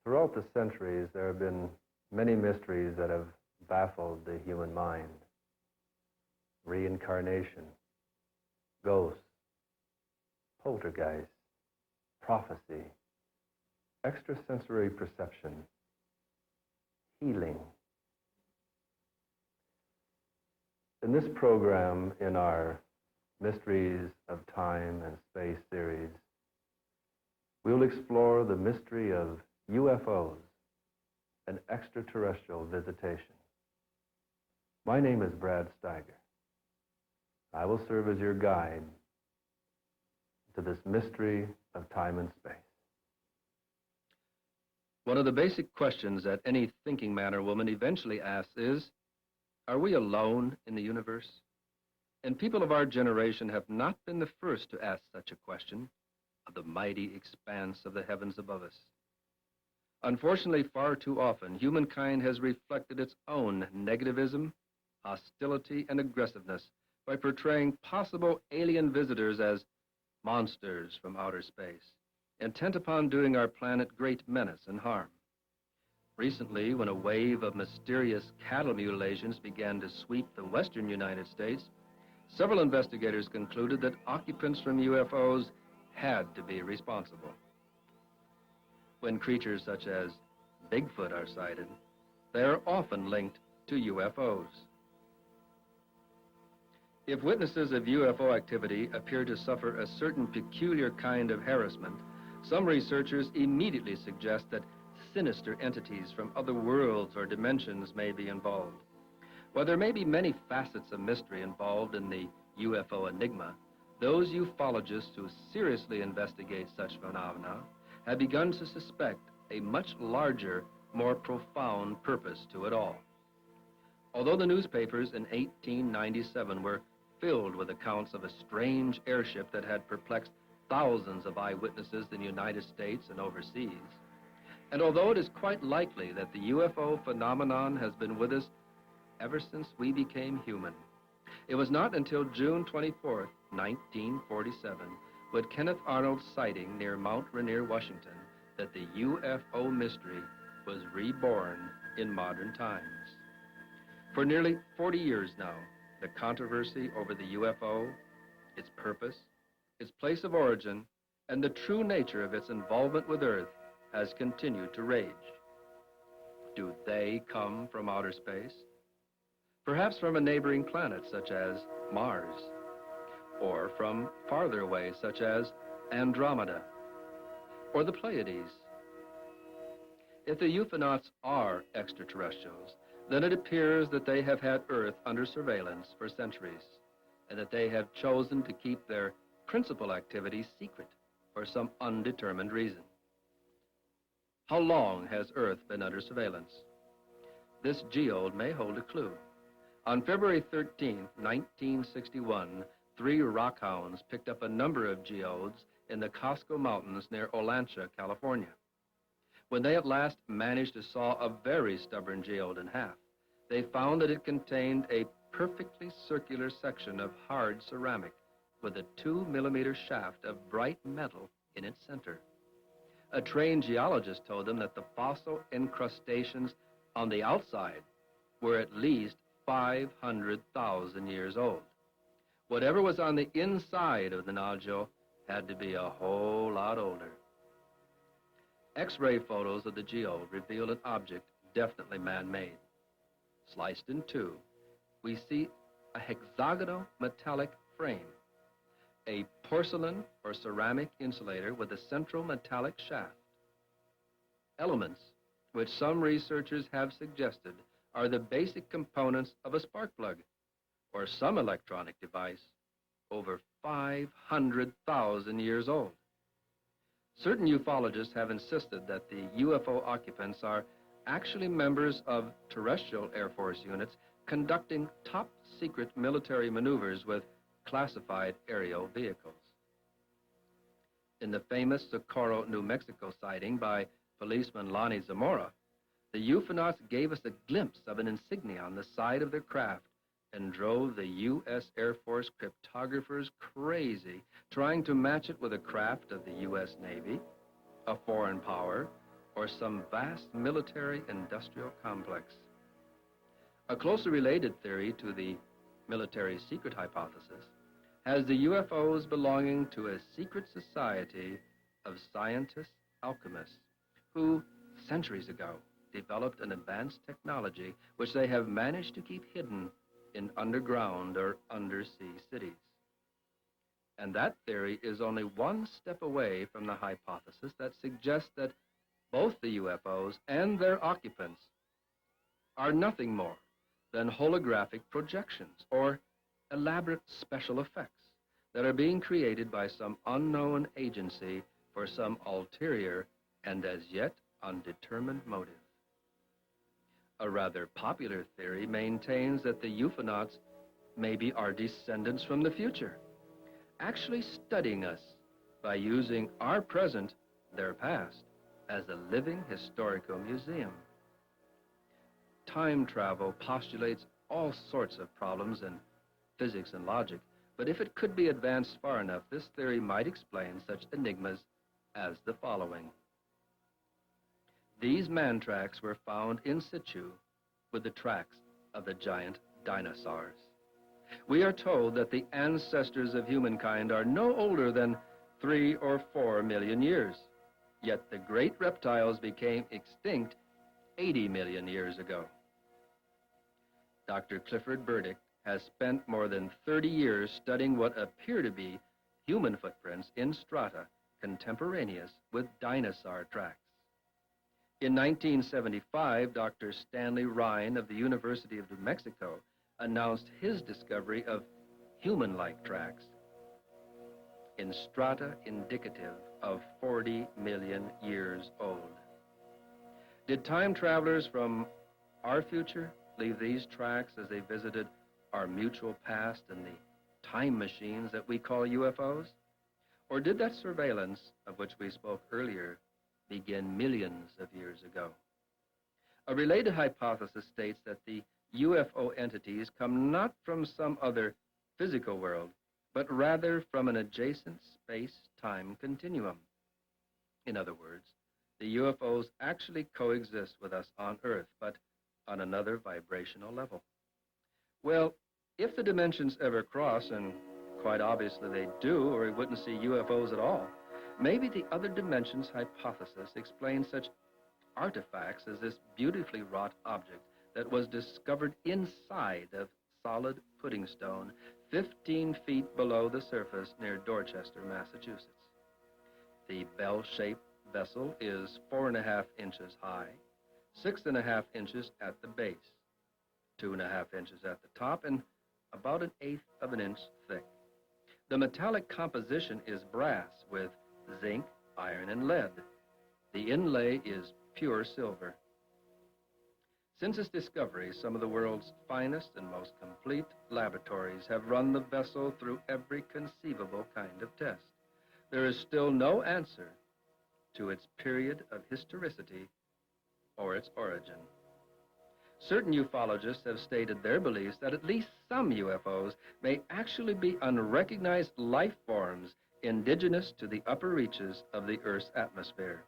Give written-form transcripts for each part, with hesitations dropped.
Throughout the centuries, there have been many mysteries that have baffled the human mind. Reincarnation, ghosts, poltergeist, prophecy, extrasensory perception, healing. In this program, in our Mysteries of Time and Space series, we'll explore the mystery of UFOs and extraterrestrial visitation. My name is Brad Steiger. I will serve as your guide to this mystery of time and space. One of the basic questions that any thinking man or woman eventually asks is, are we alone in the universe? And people of our generation have not been the first to ask such a question of the mighty expanse of the heavens above us. Unfortunately, far too often, humankind has reflected its own negativism, hostility, and aggressiveness by portraying possible alien visitors as monsters from outer space, intent upon doing our planet great menace and harm. Recently, when a wave of mysterious cattle mutilations began to sweep the western United States, several investigators concluded that occupants from UFOs had to be responsible. When creatures such as Bigfoot are sighted, they are often linked to UFOs. If witnesses of UFO activity appear to suffer a certain peculiar kind of harassment, some researchers immediately suggest that sinister entities from other worlds or dimensions may be involved. While there may be many facets of mystery involved in the UFO enigma, those ufologists who seriously investigate such phenomena have begun to suspect a much larger, more profound purpose to it all. Although the newspapers in 1897 were filled with accounts of a strange airship that had perplexed thousands of eyewitnesses in the United States and overseas, and although it is quite likely that the UFO phenomenon has been with us ever since we became human, it was not until June 24th, 1947, with Kenneth Arnold's sighting near Mount Rainier, Washington, that the UFO mystery was reborn in modern times. For nearly 40 years now, the controversy over the UFO, its purpose, its place of origin, and the true nature of its involvement with Earth has continued to rage. Do they come from outer space? Perhaps from a neighboring planet such as Mars, or from farther away such as Andromeda, or the Pleiades. If the UFOnauts are extraterrestrials, then it appears that they have had Earth under surveillance for centuries, and that they have chosen to keep their principal activities secret for some undetermined reason. How long has Earth been under surveillance? This geode may hold a clue. On February 13, 1961, 3 rockhounds picked up a number of geodes in the Costco Mountains near Olancha, California. When they at last managed to saw a very stubborn geode in half, they found that it contained a perfectly circular section of hard ceramic with a 2-millimeter shaft of bright metal in its center. A trained geologist told them that the fossil incrustations on the outside were at least 500,000 years old. Whatever was on the inside of the nodule had to be a whole lot older. X-ray photos of the geode reveal an object definitely man-made. Sliced in two, we see a hexagonal metallic frame, a porcelain or ceramic insulator with a central metallic shaft. Elements which some researchers have suggested are the basic components of a spark plug or some electronic device over 500,000 years old. Certain ufologists have insisted that the UFO occupants are actually members of terrestrial Air Force units conducting top-secret military maneuvers with classified aerial vehicles. In the famous Socorro, New Mexico sighting by policeman Lonnie Zamora, the ufonauts gave us a glimpse of an insignia on the side of their craft and drove the U.S. Air Force cryptographers crazy, trying to match it with a craft of the U.S. Navy, a foreign power, or some vast military-industrial complex. A closely related theory to the military secret hypothesis has the UFOs belonging to a secret society of scientists, alchemists, who, centuries ago, developed an advanced technology which they have managed to keep hidden in underground or undersea cities. And that theory is only one step away from the hypothesis that suggests that both the UFOs and their occupants are nothing more than holographic projections or elaborate special effects that are being created by some unknown agency for some ulterior and as yet undetermined motive. A rather popular theory maintains that the ufonauts maybe are descendants from the future, actually studying us by using our present, their past, as a living historical museum. Time travel postulates all sorts of problems in physics and logic, but if it could be advanced far enough, this theory might explain such enigmas as the following. These man tracks were found in situ with the tracks of the giant dinosaurs. We are told that the ancestors of humankind are no older than 3 or 4 million years, yet the great reptiles became extinct 80 million years ago. Dr. Clifford Burdick has spent more than 30 years studying what appear to be human footprints in strata contemporaneous with dinosaur tracks. In 1975, Dr. Stanley Rhine of the University of New Mexico announced his discovery of human-like tracks in strata indicative of 40 million years old. Did time travelers from our future leave these tracks as they visited our mutual past in the time machines that we call UFOs? Or did that surveillance, of which we spoke earlier, begin millions of years ago? A related hypothesis states that the UFO entities come not from some other physical world, but rather from an adjacent space-time continuum. In other words, the UFOs actually coexist with us on Earth, but on another vibrational level. Well, if the dimensions ever cross, and quite obviously they do, or we wouldn't see UFOs at all, maybe the other dimensions hypothesis explains such artifacts as this beautifully wrought object that was discovered inside of solid pudding stone 15 feet below the surface near Dorchester, Massachusetts. The bell-shaped vessel is 4.5 inches high, 6.5 inches at the base, 2.5 inches at the top, and about 1/8 of an inch thick. The metallic composition is brass with zinc, iron, and lead. The inlay is pure silver. Since its discovery, some of the world's finest and most complete laboratories have run the vessel through every conceivable kind of test. There is still no answer to its period of historicity or its origin. Certain ufologists have stated their beliefs that at least some UFOs may actually be unrecognized life forms indigenous to the upper reaches of the Earth's atmosphere.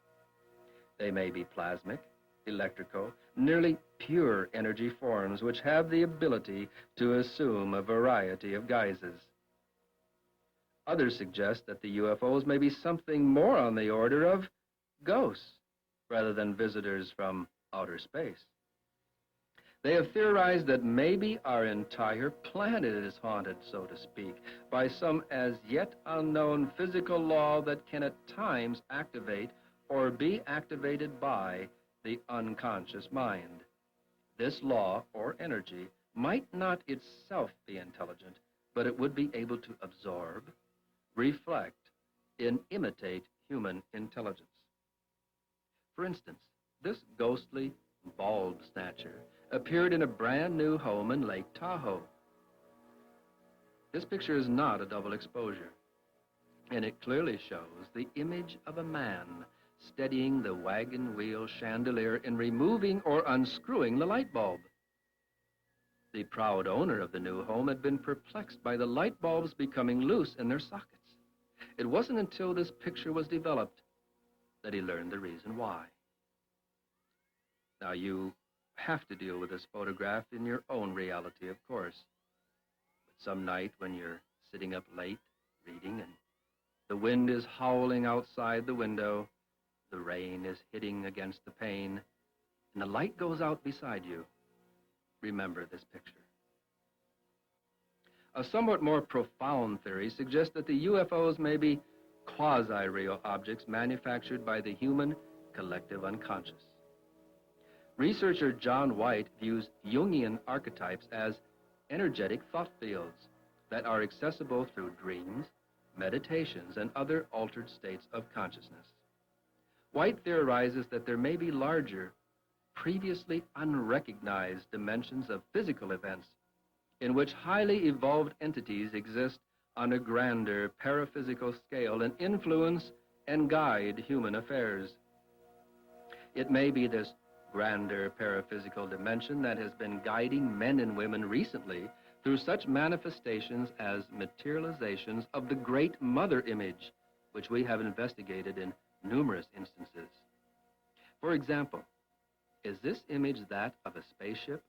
They may be plasmic, electrical, nearly pure energy forms which have the ability to assume a variety of guises. Others suggest that the UFOs may be something more on the order of ghosts rather than visitors from outer space. They have theorized that maybe our entire planet is haunted, so to speak, by some as yet unknown physical law that can at times activate or be activated by the unconscious mind. This law or energy might not itself be intelligent, but it would be able to absorb, reflect, and imitate human intelligence. For instance, this ghostly bulb snatcher appeared in a brand new home in Lake Tahoe. This picture is not a double exposure, and it clearly shows the image of a man steadying the wagon wheel chandelier and removing or unscrewing the light bulb. The proud owner of the new home had been perplexed by the light bulbs becoming loose in their sockets. It wasn't until this picture was developed that he learned the reason why. Now, you have to deal with this photograph in your own reality, of course. But some night when you're sitting up late reading and the wind is howling outside the window, the rain is hitting against the pane, and the light goes out beside you, remember this picture. A somewhat more profound theory suggests that the UFOs may be quasi-real objects manufactured by the human collective unconscious. Researcher John White views Jungian archetypes as energetic thought fields that are accessible through dreams, meditations, and other altered states of consciousness. White theorizes that there may be larger, previously unrecognized dimensions of physical events in which highly evolved entities exist on a grander paraphysical scale and influence and guide human affairs. It may be this grander paraphysical dimension that has been guiding men and women recently through such manifestations as materializations of the Great Mother image, which we have investigated in numerous instances. For example, is this image that of a spaceship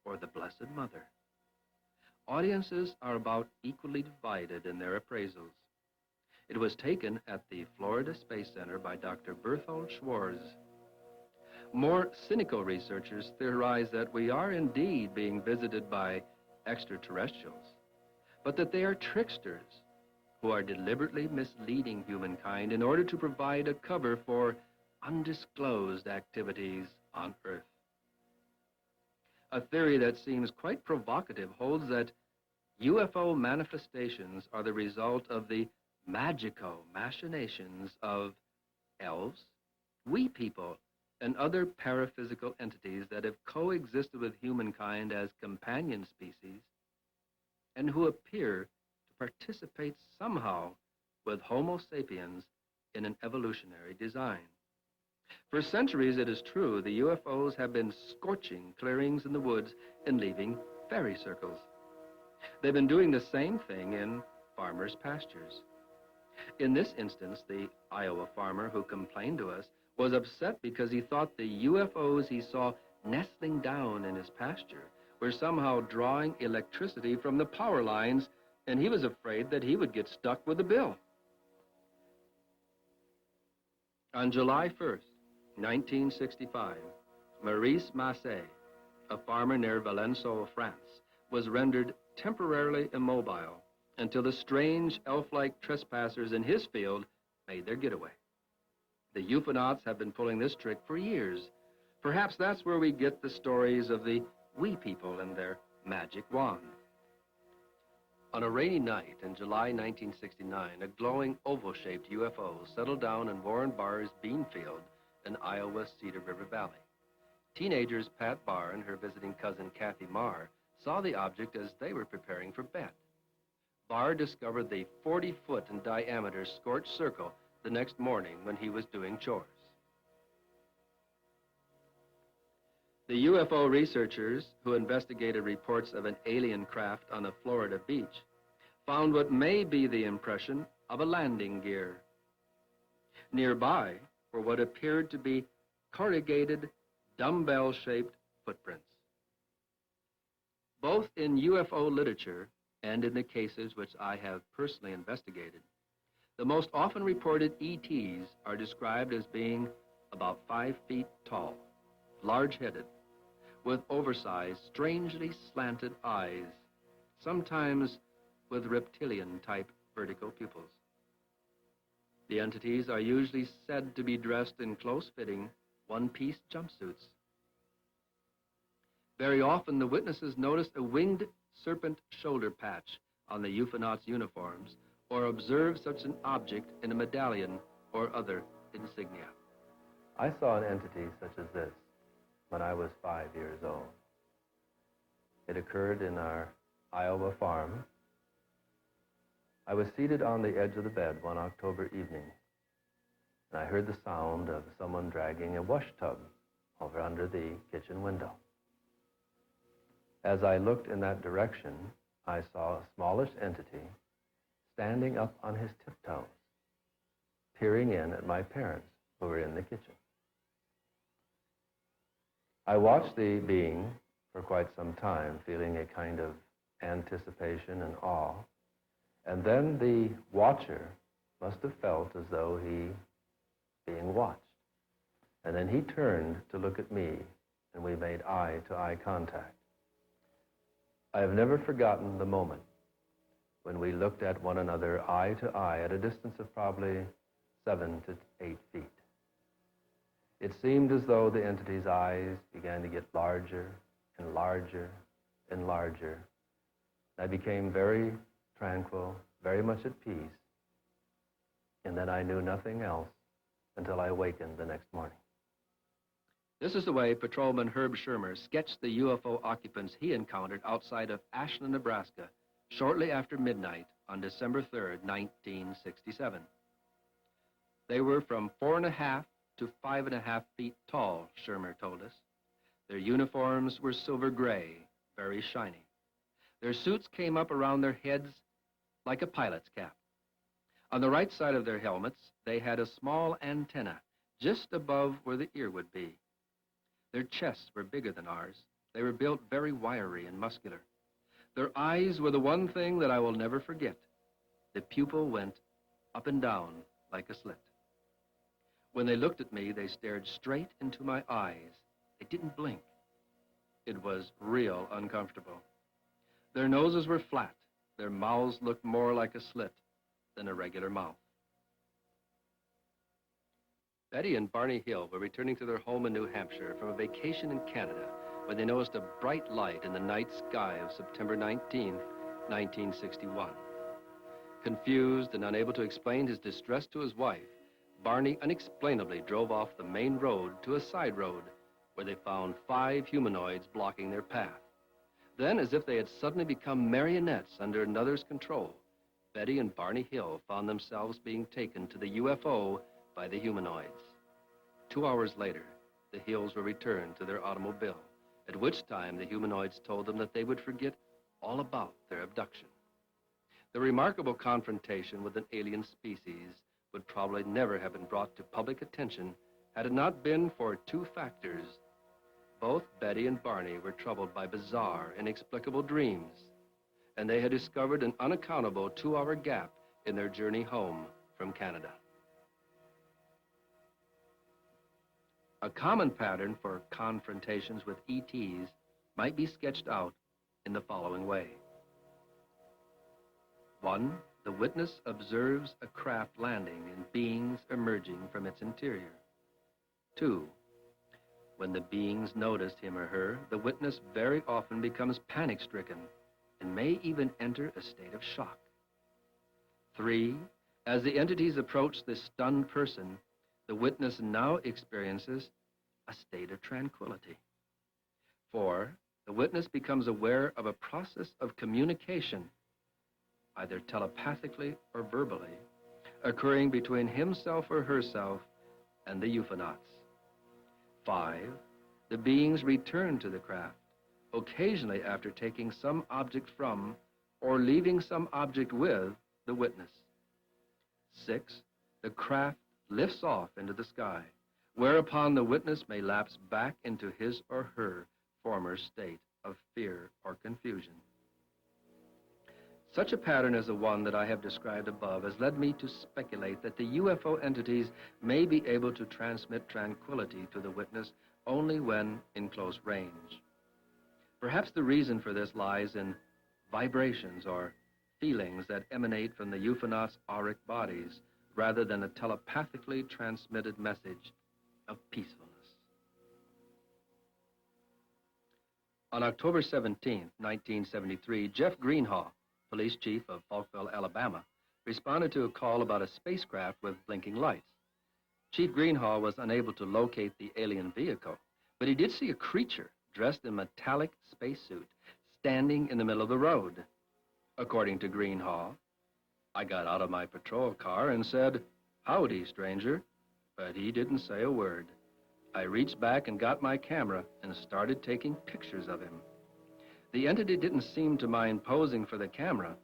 or the Blessed Mother? Audiences are about equally divided in their appraisals. It was taken at the Florida Space Center by Dr. Berthold Schwarz. More cynical researchers theorize that we are indeed being visited by extraterrestrials, but that they are tricksters who are deliberately misleading humankind in order to provide a cover for undisclosed activities on Earth. A theory that seems quite provocative holds that UFO manifestations are the result of the magico machinations of elves, wee people, and other paraphysical entities that have coexisted with humankind as companion species and who appear to participate somehow with Homo sapiens in an evolutionary design. For centuries, it is true, the UFOs have been scorching clearings in the woods and leaving fairy circles. They've been doing the same thing in farmers' pastures. In this instance, the Iowa farmer who complained to us was upset because he thought the UFOs he saw nestling down in his pasture were somehow drawing electricity from the power lines, and he was afraid that he would get stuck with the bill. On July 1st, 1965, Maurice Massé, a farmer near Valençon, France, was rendered temporarily immobile until the strange elf-like trespassers in his field made their getaway. The ufonauts have been pulling this trick for years. Perhaps that's where we get the stories of the wee people and their magic wand. On a rainy night in July 1969, a glowing oval-shaped UFO settled down in Warren Barr's bean field in Iowa's Cedar River Valley. Teenagers Pat Barr and her visiting cousin Kathy Marr saw the object as they were preparing for bed. Barr discovered the 40-foot in diameter scorched circle the next morning when he was doing chores. The UFO researchers who investigated reports of an alien craft on a Florida beach found what may be the impression of a landing gear. Nearby were what appeared to be corrugated, dumbbell-shaped footprints. Both in UFO literature and in the cases which I have personally investigated, the most often reported ETs are described as being about 5 feet tall, large-headed, with oversized, strangely slanted eyes, sometimes with reptilian-type vertical pupils. The entities are usually said to be dressed in close-fitting, one-piece jumpsuits. Very often, the witnesses noticed a winged serpent shoulder patch on the UFOnauts' uniforms or observed such an object in a medallion or other insignia. I saw an entity such as this when I was 5 years old. It occurred in our Iowa farm. I was seated on the edge of the bed one October evening, and I heard the sound of someone dragging a wash tub over under the kitchen window. As I looked in that direction, I saw a smallish entity standing up on his tiptoes, peering in at my parents who were in the kitchen. I watched the being for quite some time, feeling a kind of anticipation and awe. And then the watcher must have felt as though he being watched. And then he turned to look at me, and we made eye-to-eye contact. I have never forgotten the moment when we looked at one another eye to eye at a distance of probably 7 to 8 feet. It seemed as though the entity's eyes began to get larger and larger and larger. I became very tranquil, very much at peace, and then I knew nothing else until I awakened the next morning. This is the way Patrolman Herb Shermer sketched the UFO occupants he encountered outside of Ashland, Nebraska, shortly after midnight on December 3rd, 1967. They were from 4.5 to 5.5 feet tall, Shermer told us. Their uniforms were silver gray, very shiny. Their suits came up around their heads like a pilot's cap. On the right side of their helmets, they had a small antenna just above where the ear would be. Their chests were bigger than ours. They were built very wiry and muscular. Their eyes were the one thing that I will never forget. The pupil went up and down like a slit. When they looked at me, they stared straight into my eyes. They didn't blink. It was real uncomfortable. Their noses were flat. Their mouths looked more like a slit than a regular mouth. Betty and Barney Hill were returning to their home in New Hampshire from a vacation in Canada when they noticed a bright light in the night sky of September 19, 1961. Confused and unable to explain his distress to his wife, Barney unexplainably drove off the main road to a side road where they found 5 humanoids blocking their path. Then, as if they had suddenly become marionettes under another's control, Betty and Barney Hill found themselves being taken to the UFO by the humanoids. 2 hours later, the Hills were returned to their automobile, at which time the humanoids told them that they would forget all about their abduction. The remarkable confrontation with an alien species would probably never have been brought to public attention had it not been for 2 factors. Both Betty and Barney were troubled by bizarre, inexplicable dreams, and they had discovered an unaccountable 2-hour gap in their journey home from Canada. A common pattern for confrontations with ETs might be sketched out in the following way. 1, the witness observes a craft landing and beings emerging from its interior. 2, when the beings notice him or her, the witness very often becomes panic-stricken and may even enter a state of shock. 3, as the entities approach the stunned person, the witness now experiences a state of tranquility. 4, the witness becomes aware of a process of communication, either telepathically or verbally, occurring between himself or herself and the UFOnauts. 5, the beings return to the craft, occasionally after taking some object from or leaving some object with the witness. 6, the craft lifts off into the sky, whereupon the witness may lapse back into his or her former state of fear or confusion. Such a pattern as the one that I have described above has led me to speculate that the UFO entities may be able to transmit tranquility to the witness only when in close range. Perhaps the reason for this lies in vibrations or feelings that emanate from the UFOnauts' auric bodies rather than a telepathically transmitted message of peacefulness. On October 17, 1973, Jeff Greenhaw, police chief of Falkville, Alabama, responded to a call about a spacecraft with blinking lights. Chief Greenhaw was unable to locate the alien vehicle, but he did see a creature dressed in metallic spacesuit standing in the middle of the road. According to Greenhaw, I got out of my patrol car and said, "Howdy, stranger," but he didn't say a word. I reached back and got my camera and started taking pictures of him. The entity didn't seem to mind posing for the camera,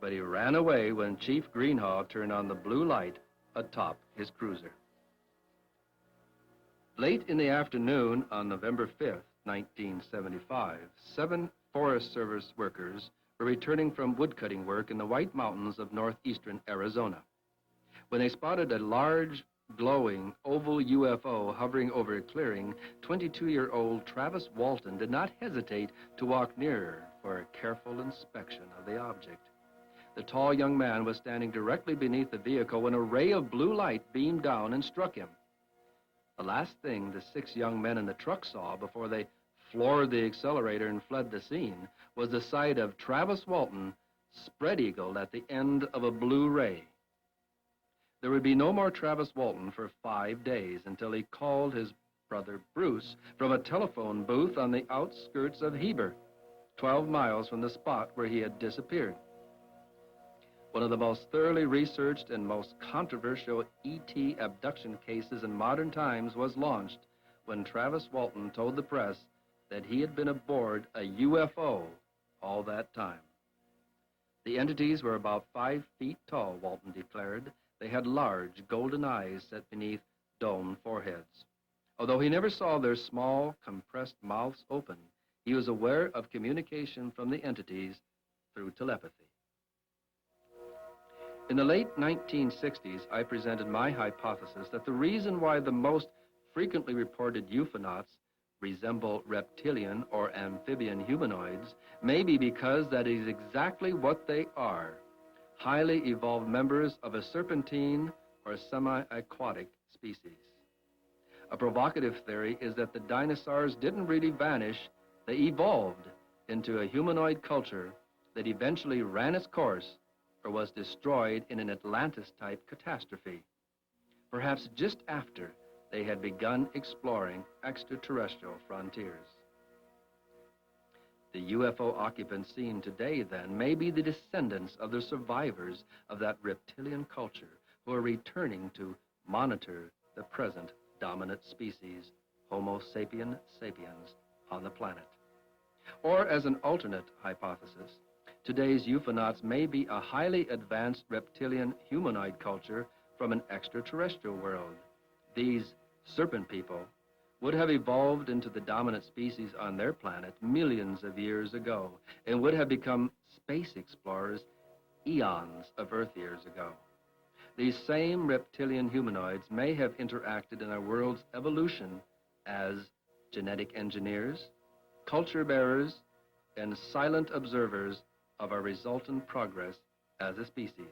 but he ran away when Chief Greenhaw turned on the blue light atop his cruiser. Late in the afternoon on November 5th, 1975, 7 Forest Service workers were returning from woodcutting work in the White Mountains of northeastern Arizona when they spotted a large, glowing, oval UFO hovering over a clearing. 22-year-old Travis Walton did not hesitate to walk nearer for a careful inspection of the object. The tall young man was standing directly beneath the vehicle when a ray of blue light beamed down and struck him. The last thing the 6 young men in the truck saw before they floored the accelerator and fled the scene was the sight of Travis Walton spread-eagled at the end of a blue ray. There would be no more Travis Walton for 5 days until he called his brother Bruce from a telephone booth on the outskirts of Heber, 12 miles from the spot where he had disappeared. One of the most thoroughly researched and most controversial ET abduction cases in modern times was launched when Travis Walton told the press that he had been aboard a UFO all that time. The entities were about 5 feet tall, Walton declared. They had large golden eyes set beneath domed foreheads. Although he never saw their small, compressed mouths open, he was aware of communication from the entities through telepathy. In the late 1960s, I presented my hypothesis that the reason why the most frequently reported UFOnauts resemble reptilian or amphibian humanoids may be because that is exactly what they are: highly evolved members of a serpentine or semi-aquatic species. A provocative theory is that the dinosaurs didn't really vanish, they evolved into a humanoid culture that eventually ran its course or was destroyed in an Atlantis-type catastrophe, perhaps just after they had begun exploring extraterrestrial frontiers. The UFO occupants seen today, then, may be the descendants of the survivors of that reptilian culture who are returning to monitor the present dominant species, Homo sapien sapiens, on the planet. Or, as an alternate hypothesis, today's UFOnauts may be a highly advanced reptilian humanoid culture from an extraterrestrial world. These serpent people would have evolved into the dominant species on their planet millions of years ago and would have become space explorers eons of Earth years ago. These same reptilian humanoids may have interacted in our world's evolution as genetic engineers, culture bearers, and silent observers of our resultant progress as a species.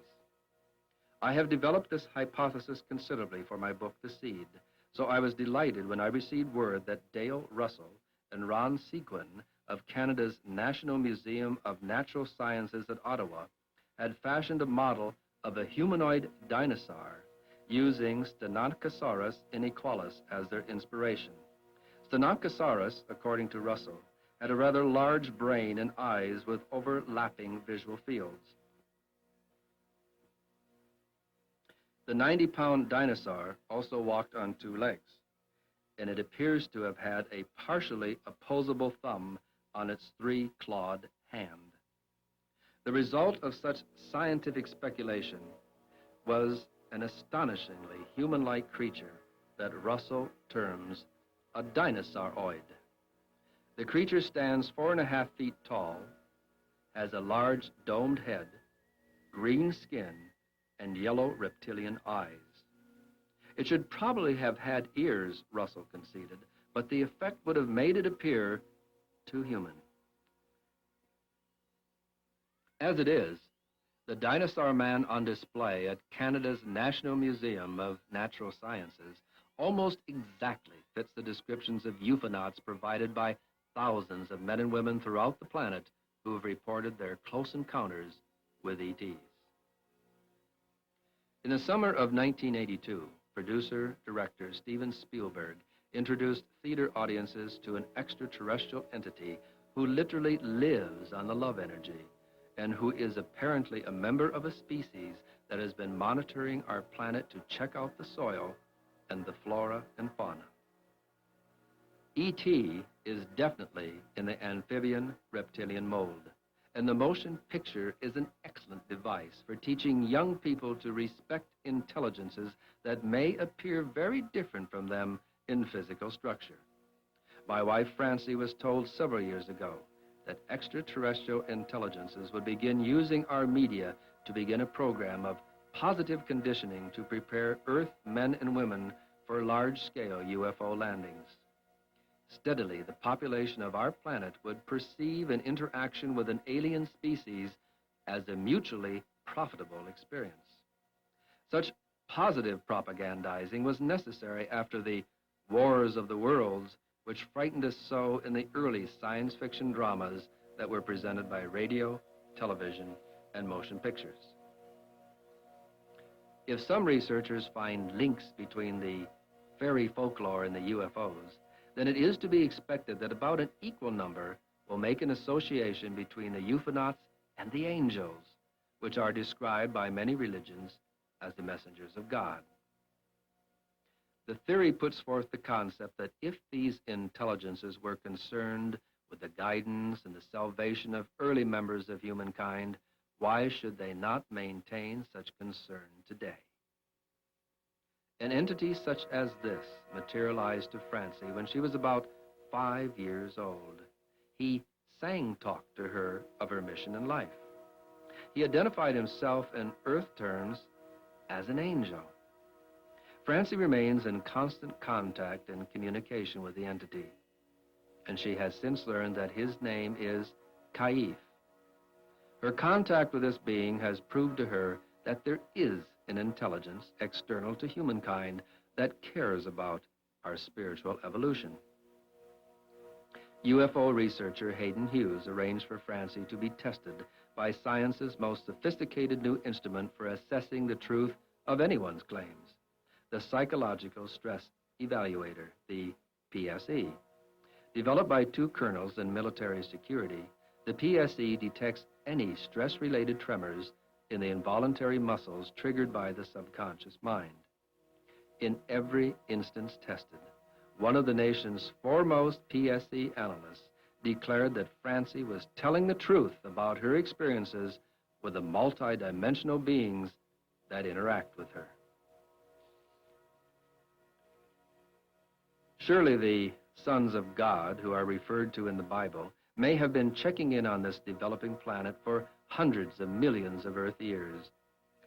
I have developed this hypothesis considerably for my book, The Seed, so I was delighted when I received word that Dale Russell and Ron Sequin of Canada's National Museum of Natural Sciences at Ottawa had fashioned a model of a humanoid dinosaur using Stenotchosaurus inequalis as their inspiration. Stenotchosaurus, according to Russell, had a rather large brain and eyes with overlapping visual fields. The 90-pound dinosaur also walked on 2 legs. and it appears to have had a partially opposable thumb on its three-clawed hand. The result of such scientific speculation was an astonishingly human-like creature that Russell terms a dinosauroid. The creature stands 4.5 feet tall, has a large domed head, green skin, and yellow reptilian eyes. It should probably have had ears, Russell conceded, but the effect would have made it appear too human. As it is, the dinosaur man on display at Canada's National Museum of Natural Sciences almost exactly fits the descriptions of ufonauts provided by thousands of men and women throughout the planet who have reported their close encounters with ETs. In the summer of 1982, producer-director Steven Spielberg introduced theater audiences to an extraterrestrial entity who literally lives on the love energy and who is apparently a member of a species that has been monitoring our planet to check out the soil and the flora and fauna. ET is definitely in the amphibian reptilian mold, and the motion picture is an excellent device for teaching young people to respect intelligences that may appear very different from them in physical structure. My wife Francie was told several years ago that extraterrestrial intelligences would begin using our media to begin a program of positive conditioning to prepare Earth men and women for large-scale UFO landings. Steadily, the population of our planet would perceive an interaction with an alien species as a mutually profitable experience. Such positive propagandizing was necessary after the wars of the worlds which frightened us so in the early science fiction dramas that were presented by radio, television, and motion pictures. If some researchers find links between the fairy folklore and the UFOs, then it is to be expected that about an equal number will make an association between the ufonauts and the angels, which are described by many religions as the messengers of God. The theory puts forth the concept that if these intelligences were concerned with the guidance and the salvation of early members of humankind, why should they not maintain such concern today? An entity such as this materialized to Francie when she was about 5 years old. He sang-talked to her of her mission in life. He identified himself in Earth terms as an angel. Francie remains in constant contact and communication with the entity, and she has since learned that his name is Kaif. Her contact with this being has proved to her that there is an intelligence external to humankind that cares about our spiritual evolution. UFO researcher Hayden Hughes arranged for Francie to be tested by science's most sophisticated new instrument for assessing the truth of anyone's claims, the Psychological Stress Evaluator, the PSE. Developed by 2 colonels in military security, the PSE detects any stress-related tremors in the involuntary muscles triggered by the subconscious mind. In every instance tested, one of the nation's foremost PSE analysts declared that Francie was telling the truth about her experiences with the multidimensional beings that interact with her. Surely the sons of God, who are referred to in the Bible, may have been checking in on this developing planet for hundreds of millions of Earth years,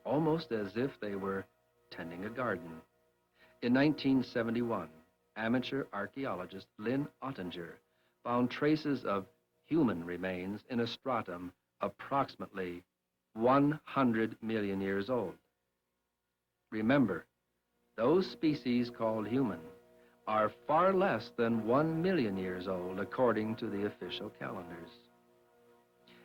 almost as if they were tending a garden. In 1971, amateur archaeologist Lynn Ottinger found traces of human remains in a stratum approximately 100 million years old. Remember, those species called human are far less than 1 million years old according to the official calendars.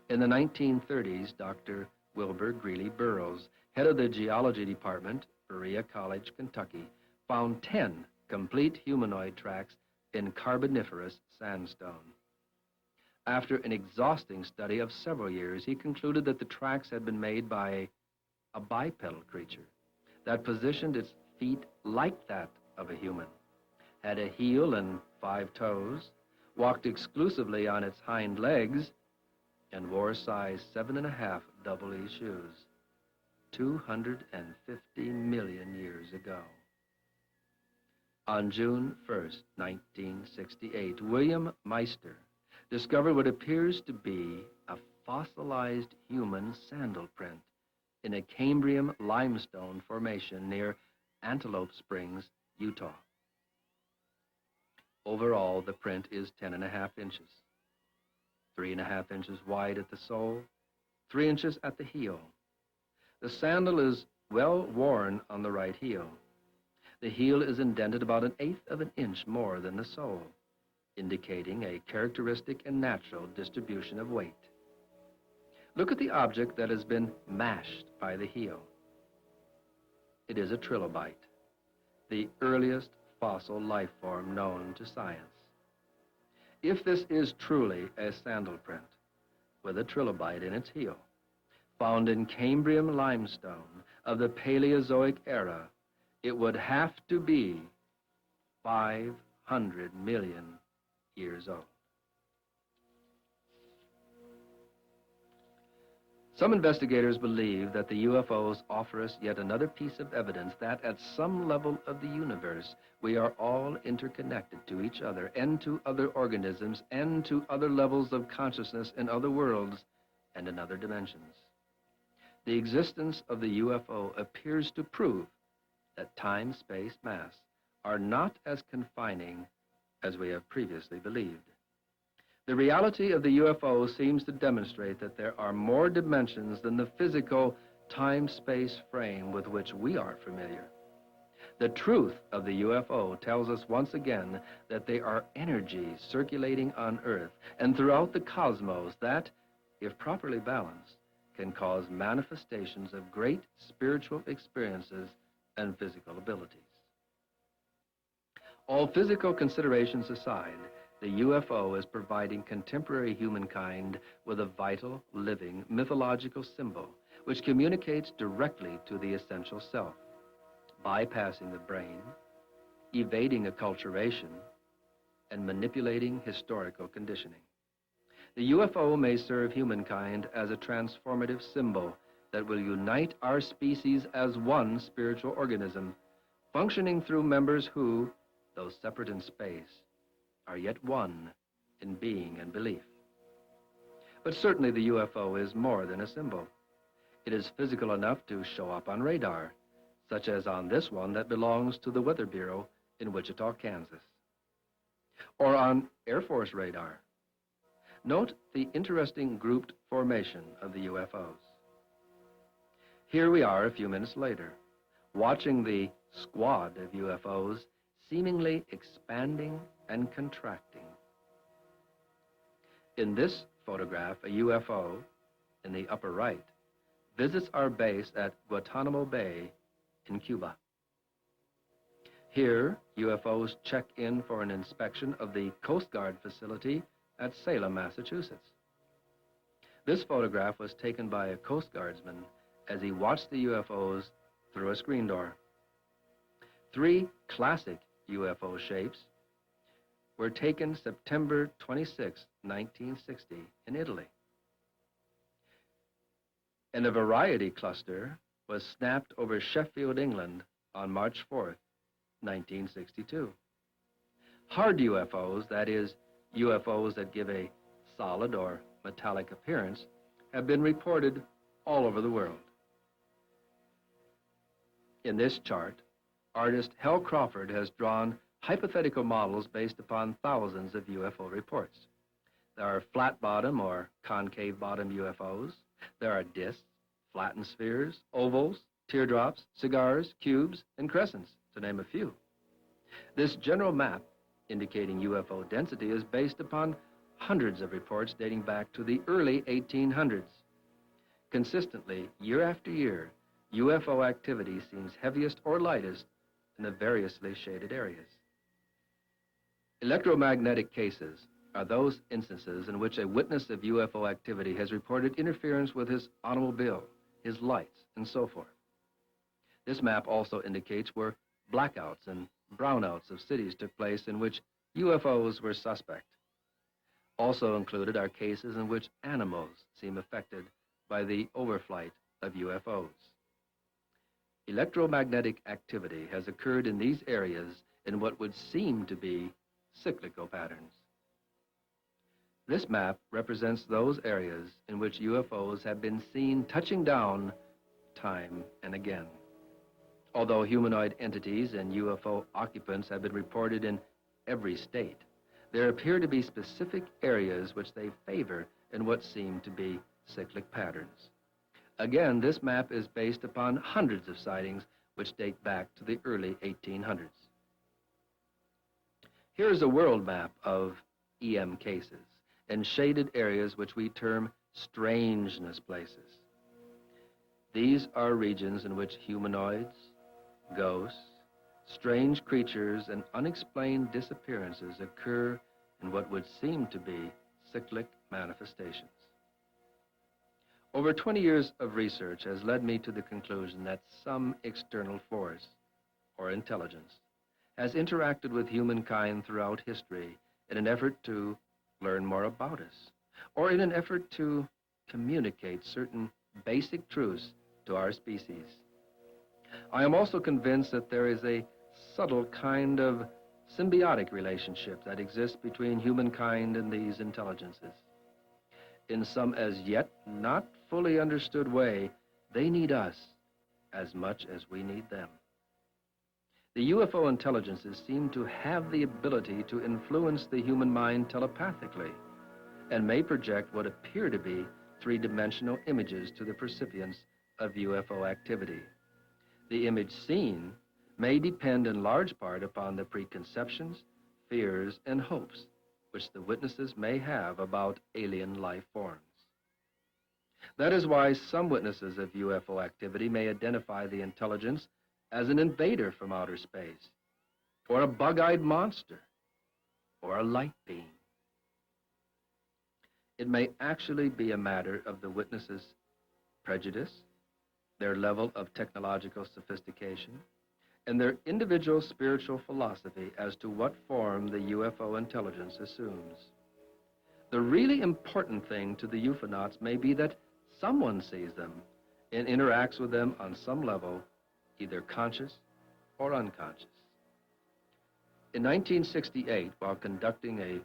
In the 1930s, Dr. Wilbur Greeley Burroughs, head of the geology department, Berea College, Kentucky, found 10 complete humanoid tracks in Carboniferous sandstone. After an exhausting study of several years, he concluded that the tracks had been made by a bipedal creature that positioned its feet like that of a human, had a heel and 5 toes, walked exclusively on its hind legs, and wore size 7.5 double E shoes 250 million years ago. On June 1st, 1968, William Meister discovered what appears to be a fossilized human sandal print in a Cambrian limestone formation near Antelope Springs, Utah. Overall, the print is 10.5 inches, 3.5 inches wide at the sole, 3 inches at the heel. The sandal is well worn on the right heel. The heel is indented about 1/8 of an inch more than the sole, indicating a characteristic and natural distribution of weight. Look at the object that has been mashed by the heel. It is a trilobite, the earliest fossil life form known to science. If this is truly a sandal print with a trilobite in its heel, found in Cambrian limestone of the Paleozoic era, it would have to be 500 million years old. Some investigators believe that the UFOs offer us yet another piece of evidence that at some level of the universe, we are all interconnected to each other and to other organisms and to other levels of consciousness in other worlds and in other dimensions. The existence of the UFO appears to prove that time, space, mass are not as confining as we have previously believed. The reality of the UFO seems to demonstrate that there are more dimensions than the physical time-space frame with which we are familiar. The truth of the UFO tells us once again that they are energies circulating on Earth and throughout the cosmos that, if properly balanced, can cause manifestations of great spiritual experiences and physical abilities. All physical considerations aside, the UFO is providing contemporary humankind with a vital, living, mythological symbol which communicates directly to the essential self, bypassing the brain, evading acculturation, and manipulating historical conditioning. The UFO may serve humankind as a transformative symbol that will unite our species as one spiritual organism, functioning through members who, though separate in space, are yet one in being and belief. But certainly the UFO is more than a symbol. It is physical enough to show up on radar, such as on this one that belongs to the Weather Bureau in Wichita, Kansas, or on Air Force radar. Note the interesting grouped formation of the UFOs. Here we are a few minutes later, watching the squad of UFOs seemingly expanding and contracting. In this photograph, a UFO, in the upper right, visits our base at Guantanamo Bay in Cuba. Here, UFOs check in for an inspection of the Coast Guard facility at Salem, Massachusetts. This photograph was taken by a Coast Guardsman as he watched the UFOs through a screen door. 3 classic UFO shapes were taken September 26, 1960 in Italy. And a variety cluster was snapped over Sheffield, England on March 4th, 1962. Hard UFOs, that is, UFOs that give a solid or metallic appearance, have been reported all over the world. In this chart, artist Hal Crawford has drawn hypothetical models based upon thousands of UFO reports. There are flat-bottom or concave-bottom UFOs. There are discs, flattened spheres, ovals, teardrops, cigars, cubes, and crescents, to name a few. This general map indicating UFO density is based upon hundreds of reports dating back to the early 1800s. Consistently, year after year, UFO activity seems heaviest or lightest in the variously shaded areas. Electromagnetic cases are those instances in which a witness of UFO activity has reported interference with his automobile, his lights, and so forth. This map also indicates where blackouts and brownouts of cities took place in which UFOs were suspect. Also included are cases in which animals seem affected by the overflight of UFOs. Electromagnetic activity has occurred in these areas in what would seem to be cyclical patterns. This map represents those areas in which UFOs have been seen touching down time and again. Although humanoid entities and UFO occupants have been reported in every state, there appear to be specific areas which they favor in what seem to be cyclic patterns. Again, this map is based upon hundreds of sightings which date back to the early 1800s. Here is a world map of EM cases and shaded areas which we term strangeness places. These are regions in which humanoids, ghosts, strange creatures, and unexplained disappearances occur in what would seem to be cyclic manifestations. Over 20 years of research has led me to the conclusion that some external force, or intelligence, has interacted with humankind throughout history in an effort to learn more about us, or in an effort to communicate certain basic truths to our species. I am also convinced that there is a subtle kind of symbiotic relationship that exists between humankind and these intelligences. In some as yet not fully understood way, they need us as much as we need them. The UFO intelligences seem to have the ability to influence the human mind telepathically and may project what appear to be three-dimensional images to the recipients of UFO activity. The image seen may depend in large part upon the preconceptions, fears, and hopes which the witnesses may have about alien life forms. That is why some witnesses of UFO activity may identify the intelligence as an invader from outer space, or a bug-eyed monster, or a light being. It may actually be a matter of the witnesses' prejudice, their level of technological sophistication, and their individual spiritual philosophy as to what form the UFO intelligence assumes. The really important thing to the UFOnauts may be that someone sees them and interacts with them on some level, either conscious or unconscious. In 1968, while conducting a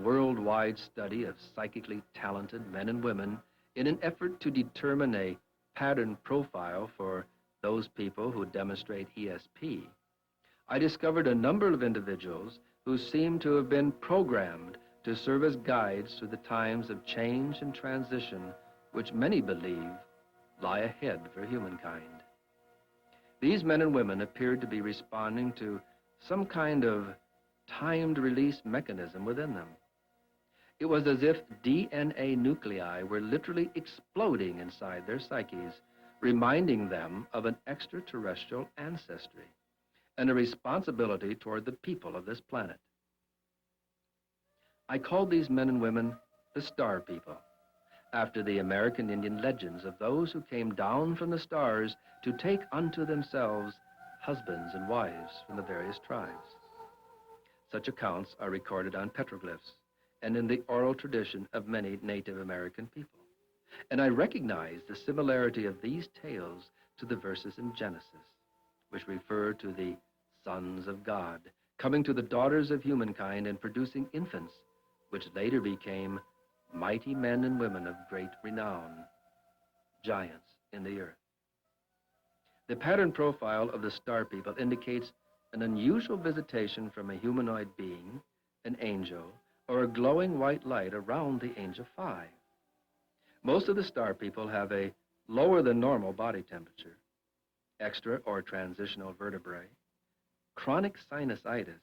worldwide study of psychically talented men and women in an effort to determine a pattern profile for those people who demonstrate ESP, I discovered a number of individuals who seemed to have been programmed to serve as guides through the times of change and transition which many believe lie ahead for humankind. These men and women appeared to be responding to some kind of timed release mechanism within them. It was as if DNA nuclei were literally exploding inside their psyches, reminding them of an extraterrestrial ancestry and a responsibility toward the people of this planet. I called these men and women the Star People, after the American Indian legends of those who came down from the stars to take unto themselves husbands and wives from the various tribes. Such accounts are recorded on petroglyphs and in the oral tradition of many Native American people. And I recognize the similarity of these tales to the verses in Genesis, which refer to the sons of God coming to the daughters of humankind and producing infants, which later became mighty men and women of great renown, giants in the earth. The pattern profile of the Star People indicates an unusual visitation from a humanoid being, an angel, or a glowing white light around the age of 5. Most of the Star People have a lower than normal body temperature, extra or transitional vertebrae, chronic sinusitis,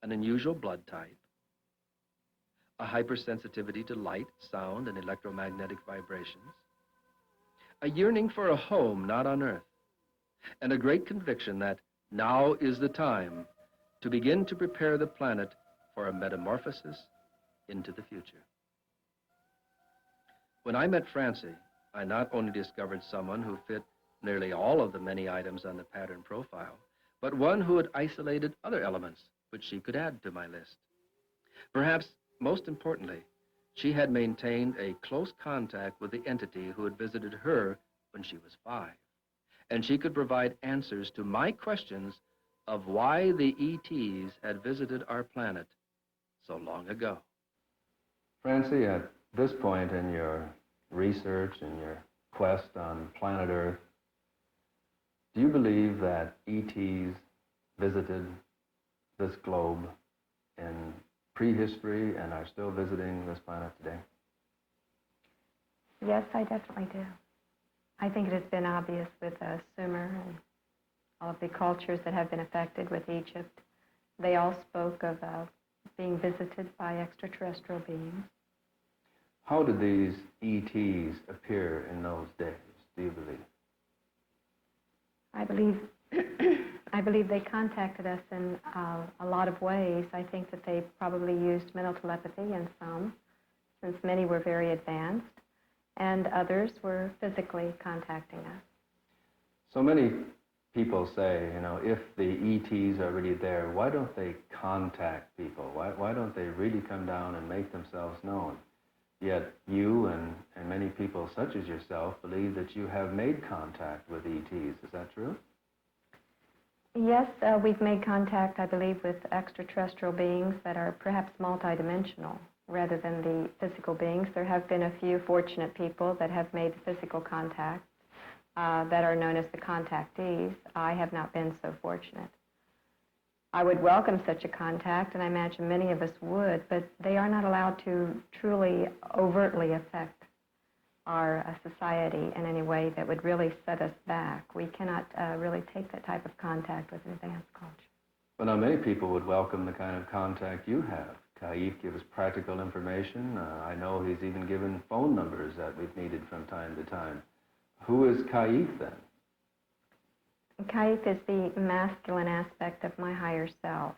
an unusual blood type, a hypersensitivity to light, sound, and electromagnetic vibrations, a yearning for a home not on Earth, and a great conviction that now is the time to begin to prepare the planet for a metamorphosis into the future. When I met Francie, I not only discovered someone who fit nearly all of the many items on the pattern profile, but one who had isolated other elements which she could add to my list. Perhaps most importantly, she had maintained a close contact with the entity who had visited her when she was 5, and she could provide answers to my questions of why the ETs had visited our planet so long ago. Francie, at this point in your research and your quest on planet Earth, do you believe that ETs visited this globe in prehistory and are still visiting this planet today? Yes, I definitely do. I think it has been obvious with Sumer and all of the cultures that have been affected with Egypt. They all spoke of being visited by extraterrestrial beings. How did these ETs appear in those days, do you believe? I believe they contacted us in a lot of ways. I think that they probably used mental telepathy in some, since many were very advanced, and others were physically contacting us. So many people say, you know, if the ETs are really there, why don't they contact people? Why don't they really come down and make themselves known? Yet you and many people such as yourself believe that you have made contact with ETs. Is that true? Yes, we've made contact, I believe, with extraterrestrial beings that are perhaps multidimensional rather than the physical beings. There have been a few fortunate people that have made physical contact that are known as the contactees. I have not been so fortunate. I would welcome such a contact, and I imagine many of us would, but they are not allowed to truly overtly affect our society in any way that would really set us back. We cannot really take that type of contact with an advanced culture. Well, now, many people would welcome the kind of contact you have. Kaif gives practical information. I know he's even given phone numbers that we've needed from time to time. Who is Kaif, then? Kaif is the masculine aspect of my higher self.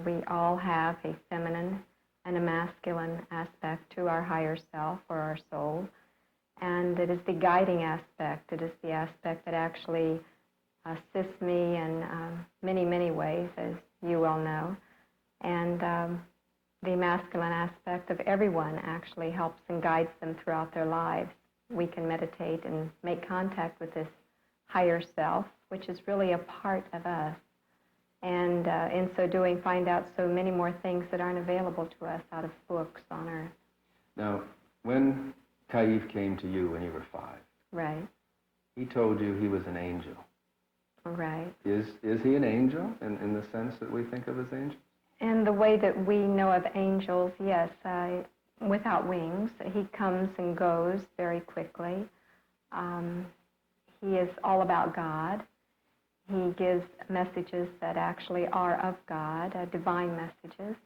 We all have a feminine and a masculine aspect to our higher self or our soul. And it is the guiding aspect. It is the aspect that actually assists me in many, many ways, as you well know. And the masculine aspect of everyone actually helps and guides them throughout their lives. We can meditate and make contact with this higher self, which is really a part of us. And in so doing, find out so many more things that aren't available to us out of books on Earth. Now, when Kaif came to you when you were 5, right, he told you he was an angel. Right. Is he an angel in the sense that we think of as angels? In the way that we know of angels, yes, without wings. He comes and goes very quickly. He is all about God. He gives messages that actually are of God, divine messages.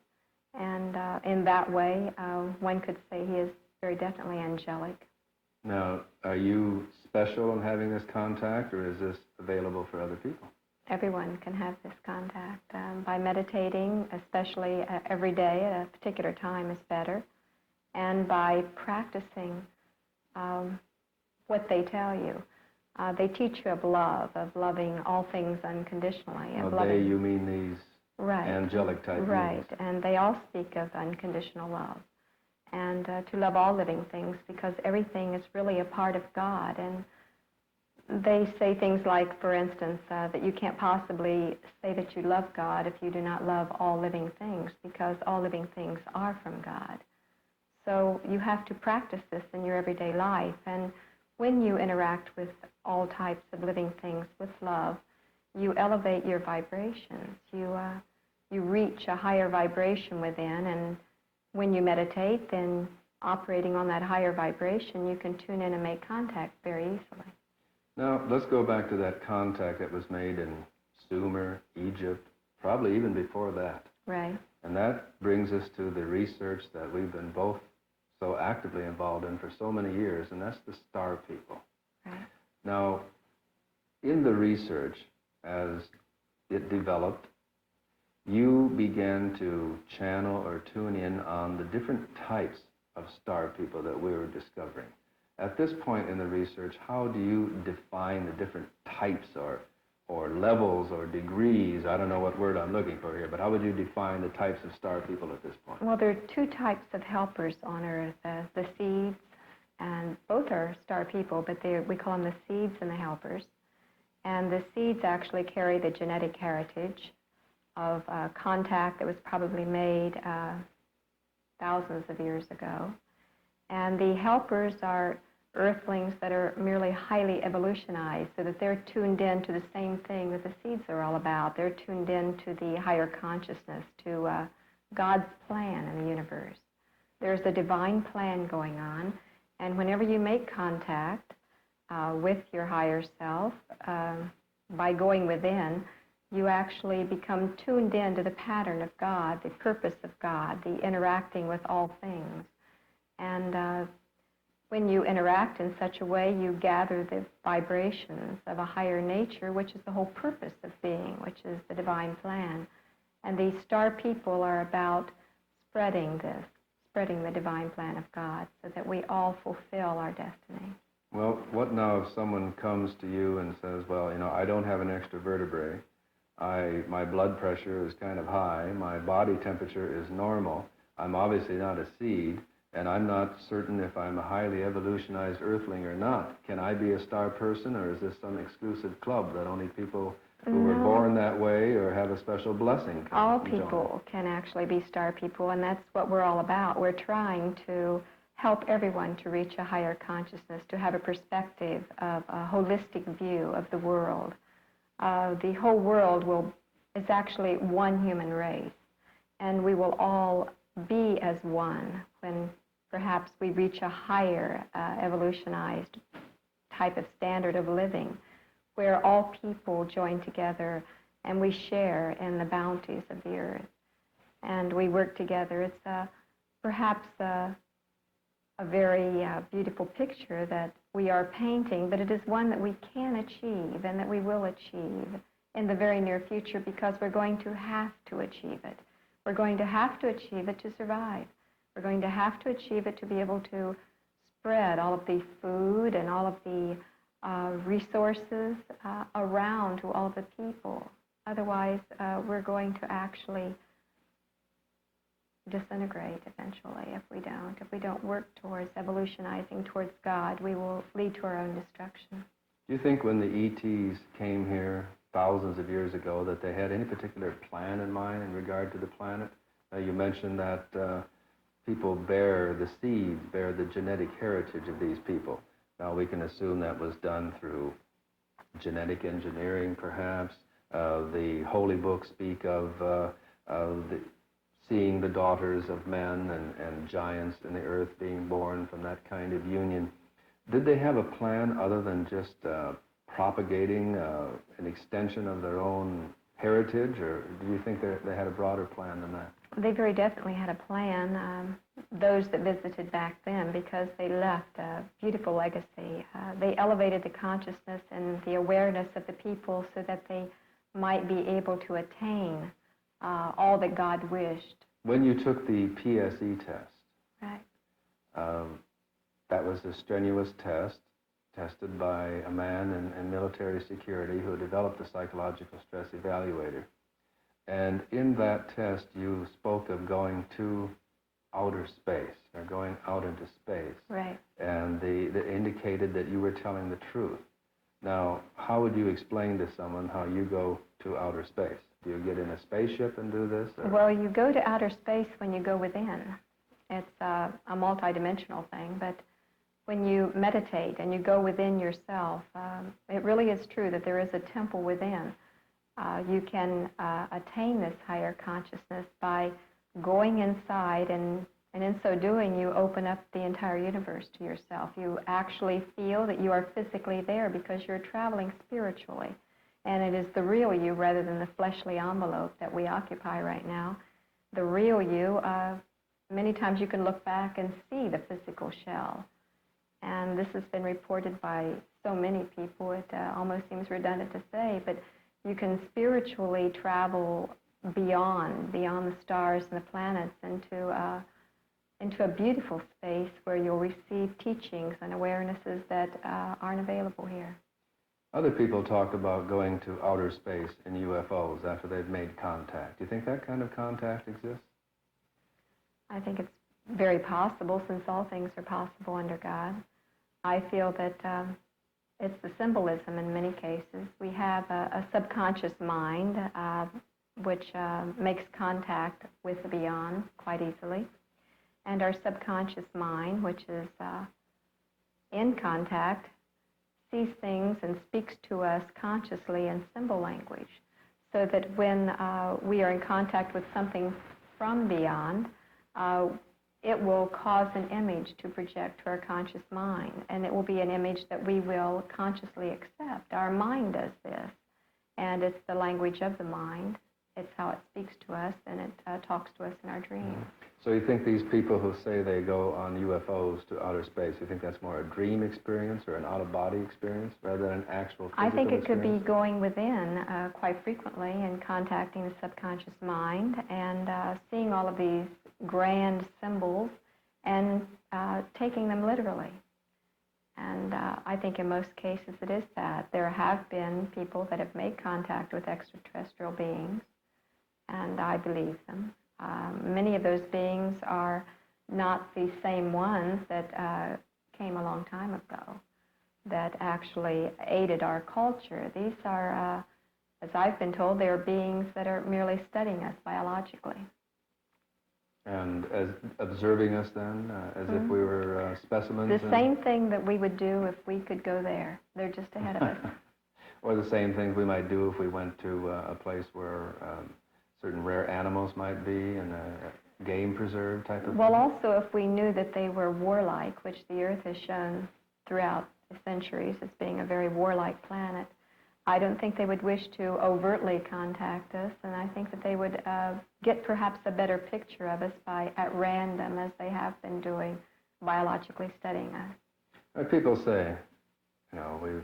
And in that way, one could say he is very definitely angelic. Now, are you special in having this contact, or is this available for other people? Everyone can have this contact. By meditating, especially every day at a particular time is better, and by practicing what they tell you. They teach you of love, of loving all things unconditionally. They, you mean these right. angelic type Right, beings? and they all speak of unconditional love. And to love all living things, because everything is really a part of God. And they say things like, for instance, that you can't possibly say that you love God if you do not love all living things, because all living things are from God. So you have to practice this in your everyday life. And when you interact with all types of living things with love, you elevate your vibrations. You reach a higher vibration within, and when you meditate, then operating on that higher vibration, you can tune in and make contact very easily. Now, let's go back to that contact that was made in Sumer, Egypt, probably even before that. Right. And that brings us to the research that we've been both so actively involved in for so many years, and that's the star people. Right. Now, in the research, as it developed, you began to channel or tune in on the different types of star people that we were discovering. At this point in the research, how do you define the different types or or levels or degrees? I don't know what word I'm looking for here, but how would you define the types of star people at this point? Well, there are two types of helpers on Earth, the seeds, and both are star people, but we call them the seeds and the helpers. And the seeds actually carry the genetic heritage of contact that was probably made thousands of years ago. And the helpers are Earthlings that are merely highly evolutionized, so that they're tuned in to the same thing that the seeds are all about. They're tuned in to the higher consciousness, to God's plan in the universe. There's a divine plan going on, and whenever you make contact with your higher self, by going within, you actually become tuned in to the pattern of God, the purpose of God, the interacting with all things. And when you interact in such a way, you gather the vibrations of a higher nature, which is the whole purpose of being, which is the divine plan. And these star people are about spreading the divine plan of God, so that we all fulfill our destiny. Well, what now if someone comes to you and says, well, you know, I don't have an extra vertebrae, my blood pressure is kind of high, my body temperature is normal, I'm obviously not a seed, and I'm not certain if I'm a highly evolutionized earthling or not. Can I be a star person, or is this some exclusive club that only people who were born that way or have a special blessing can All join? people can actually be star people, and that's what we're all about. We're trying to help everyone to reach a higher consciousness, to have a perspective of a holistic view of the world. The whole world is actually one human race, and we will all be as one when perhaps we reach a higher evolutionized type of standard of living, where all people join together and we share in the bounties of the earth. And we work together. It's perhaps a very beautiful picture that we are painting, but it is one that we can achieve and that we will achieve in the very near future, because we're going to have to achieve it. We're going to have to achieve it to survive. We're going to have to achieve it to be able to spread all of the food and all of the resources around to all of the people. Otherwise, we're going to actually disintegrate eventually if we don't. If we don't work towards evolutionizing towards God, we will lead to our own destruction. Do you think when the ETs came here thousands of years ago that they had any particular plan in mind in regard to the planet? You mentioned that people bear the seeds, bear the genetic heritage of these people. Now, we can assume that was done through genetic engineering, perhaps. The holy books speak of seeing the daughters of men and giants in the earth being born from that kind of union. Did they have a plan other than just propagating an extension of their own heritage, or do you think they had a broader plan than that? They very definitely had a plan, those that visited back then, because they left a beautiful legacy. They elevated the consciousness and the awareness of the people so that they might be able to attain all that God wished. When you took the PSE test, Right. That was a strenuous test, tested by a man in military security who developed the psychological stress evaluator. And in that test, you spoke of going to outer space, or going out into space. Right. And that indicated that you were telling the truth. Now, how would you explain to someone how you go to outer space? Do you get in a spaceship and do this? Or? Well, you go to outer space when you go within. It's a multidimensional thing, but when you meditate and you go within yourself, it really is true that there is a temple within. You can attain this higher consciousness by going inside, and in so doing, you open up the entire universe to yourself. You actually feel that you are physically there because you're traveling spiritually. And it is the real you rather than the fleshly envelope that we occupy right now. The real you, many times you can look back and see the physical shell. And this has been reported by so many people, it almost seems redundant to say, but you can spiritually travel beyond the stars and the planets into a beautiful space where you'll receive teachings and awarenesses that aren't available here. Other people talk about going to outer space in UFOs after they've made contact. Do you think that kind of contact exists? I think it's very possible, since all things are possible under God. I feel that it's the symbolism in many cases. We have a subconscious mind which makes contact with the beyond quite easily. And our subconscious mind, which is in contact, sees things and speaks to us consciously in symbol language, so that when we are in contact with something from beyond, it will cause an image to project to our conscious mind, and it will be an image that we will consciously accept. Our mind does this, and it's the language of the mind. It's how it speaks to us, and it talks to us in our dreams. So you think these people who say they go on UFOs to outer space, you think that's more a dream experience or an out-of-body experience rather than an actual physical I think it could be experience? going within quite frequently and contacting the subconscious mind and seeing all of these grand symbols and taking them literally. And I think in most cases it is that. There have been people that have made contact with extraterrestrial beings, and I believe them. Many of those beings are not the same ones that came a long time ago, that actually aided our culture. These are, as I've been told, they are beings that are merely studying us biologically. And as observing us then, as if we were specimens? The same thing that we would do if we could go there. They're just ahead of us. Or the same things we might do if we went to a place where certain rare animals might be and a game preserve type of Well, thing? also if we knew that they were warlike, which the Earth has shown throughout the centuries as being a very warlike planet, I don't think they would wish to overtly contact us, and I think that they would get perhaps a better picture of us by, at random, as they have been doing, biologically studying us. People say, you know,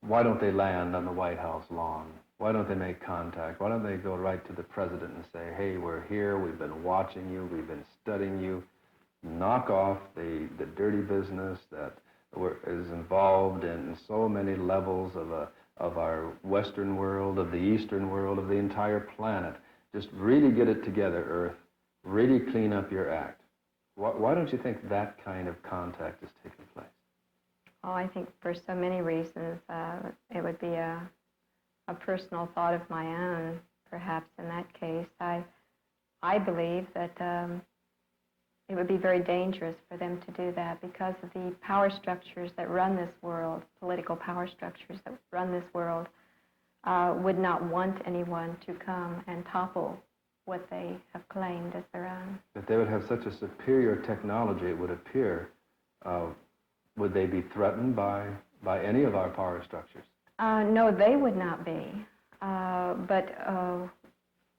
why don't they land on the White House lawn? Why don't they make contact? Why don't they go right to the president and say, hey, we're here, we've been watching you, we've been studying you. Knock off the dirty business that is involved in so many levels of our Western world, of the Eastern world, of the entire planet. Just really get it together, Earth. Really clean up your act. Why don't you think that kind of contact is taking place? Oh, I think for so many reasons. It would be a personal thought of my own, perhaps, in that case. I believe that it would be very dangerous for them to do that because of the power structures that run this world, political power structures that run this world, would not want anyone to come and topple what they have claimed as their own. If they would have such a superior technology, it would appear, would they be threatened by any of our power structures? No, they would not be, but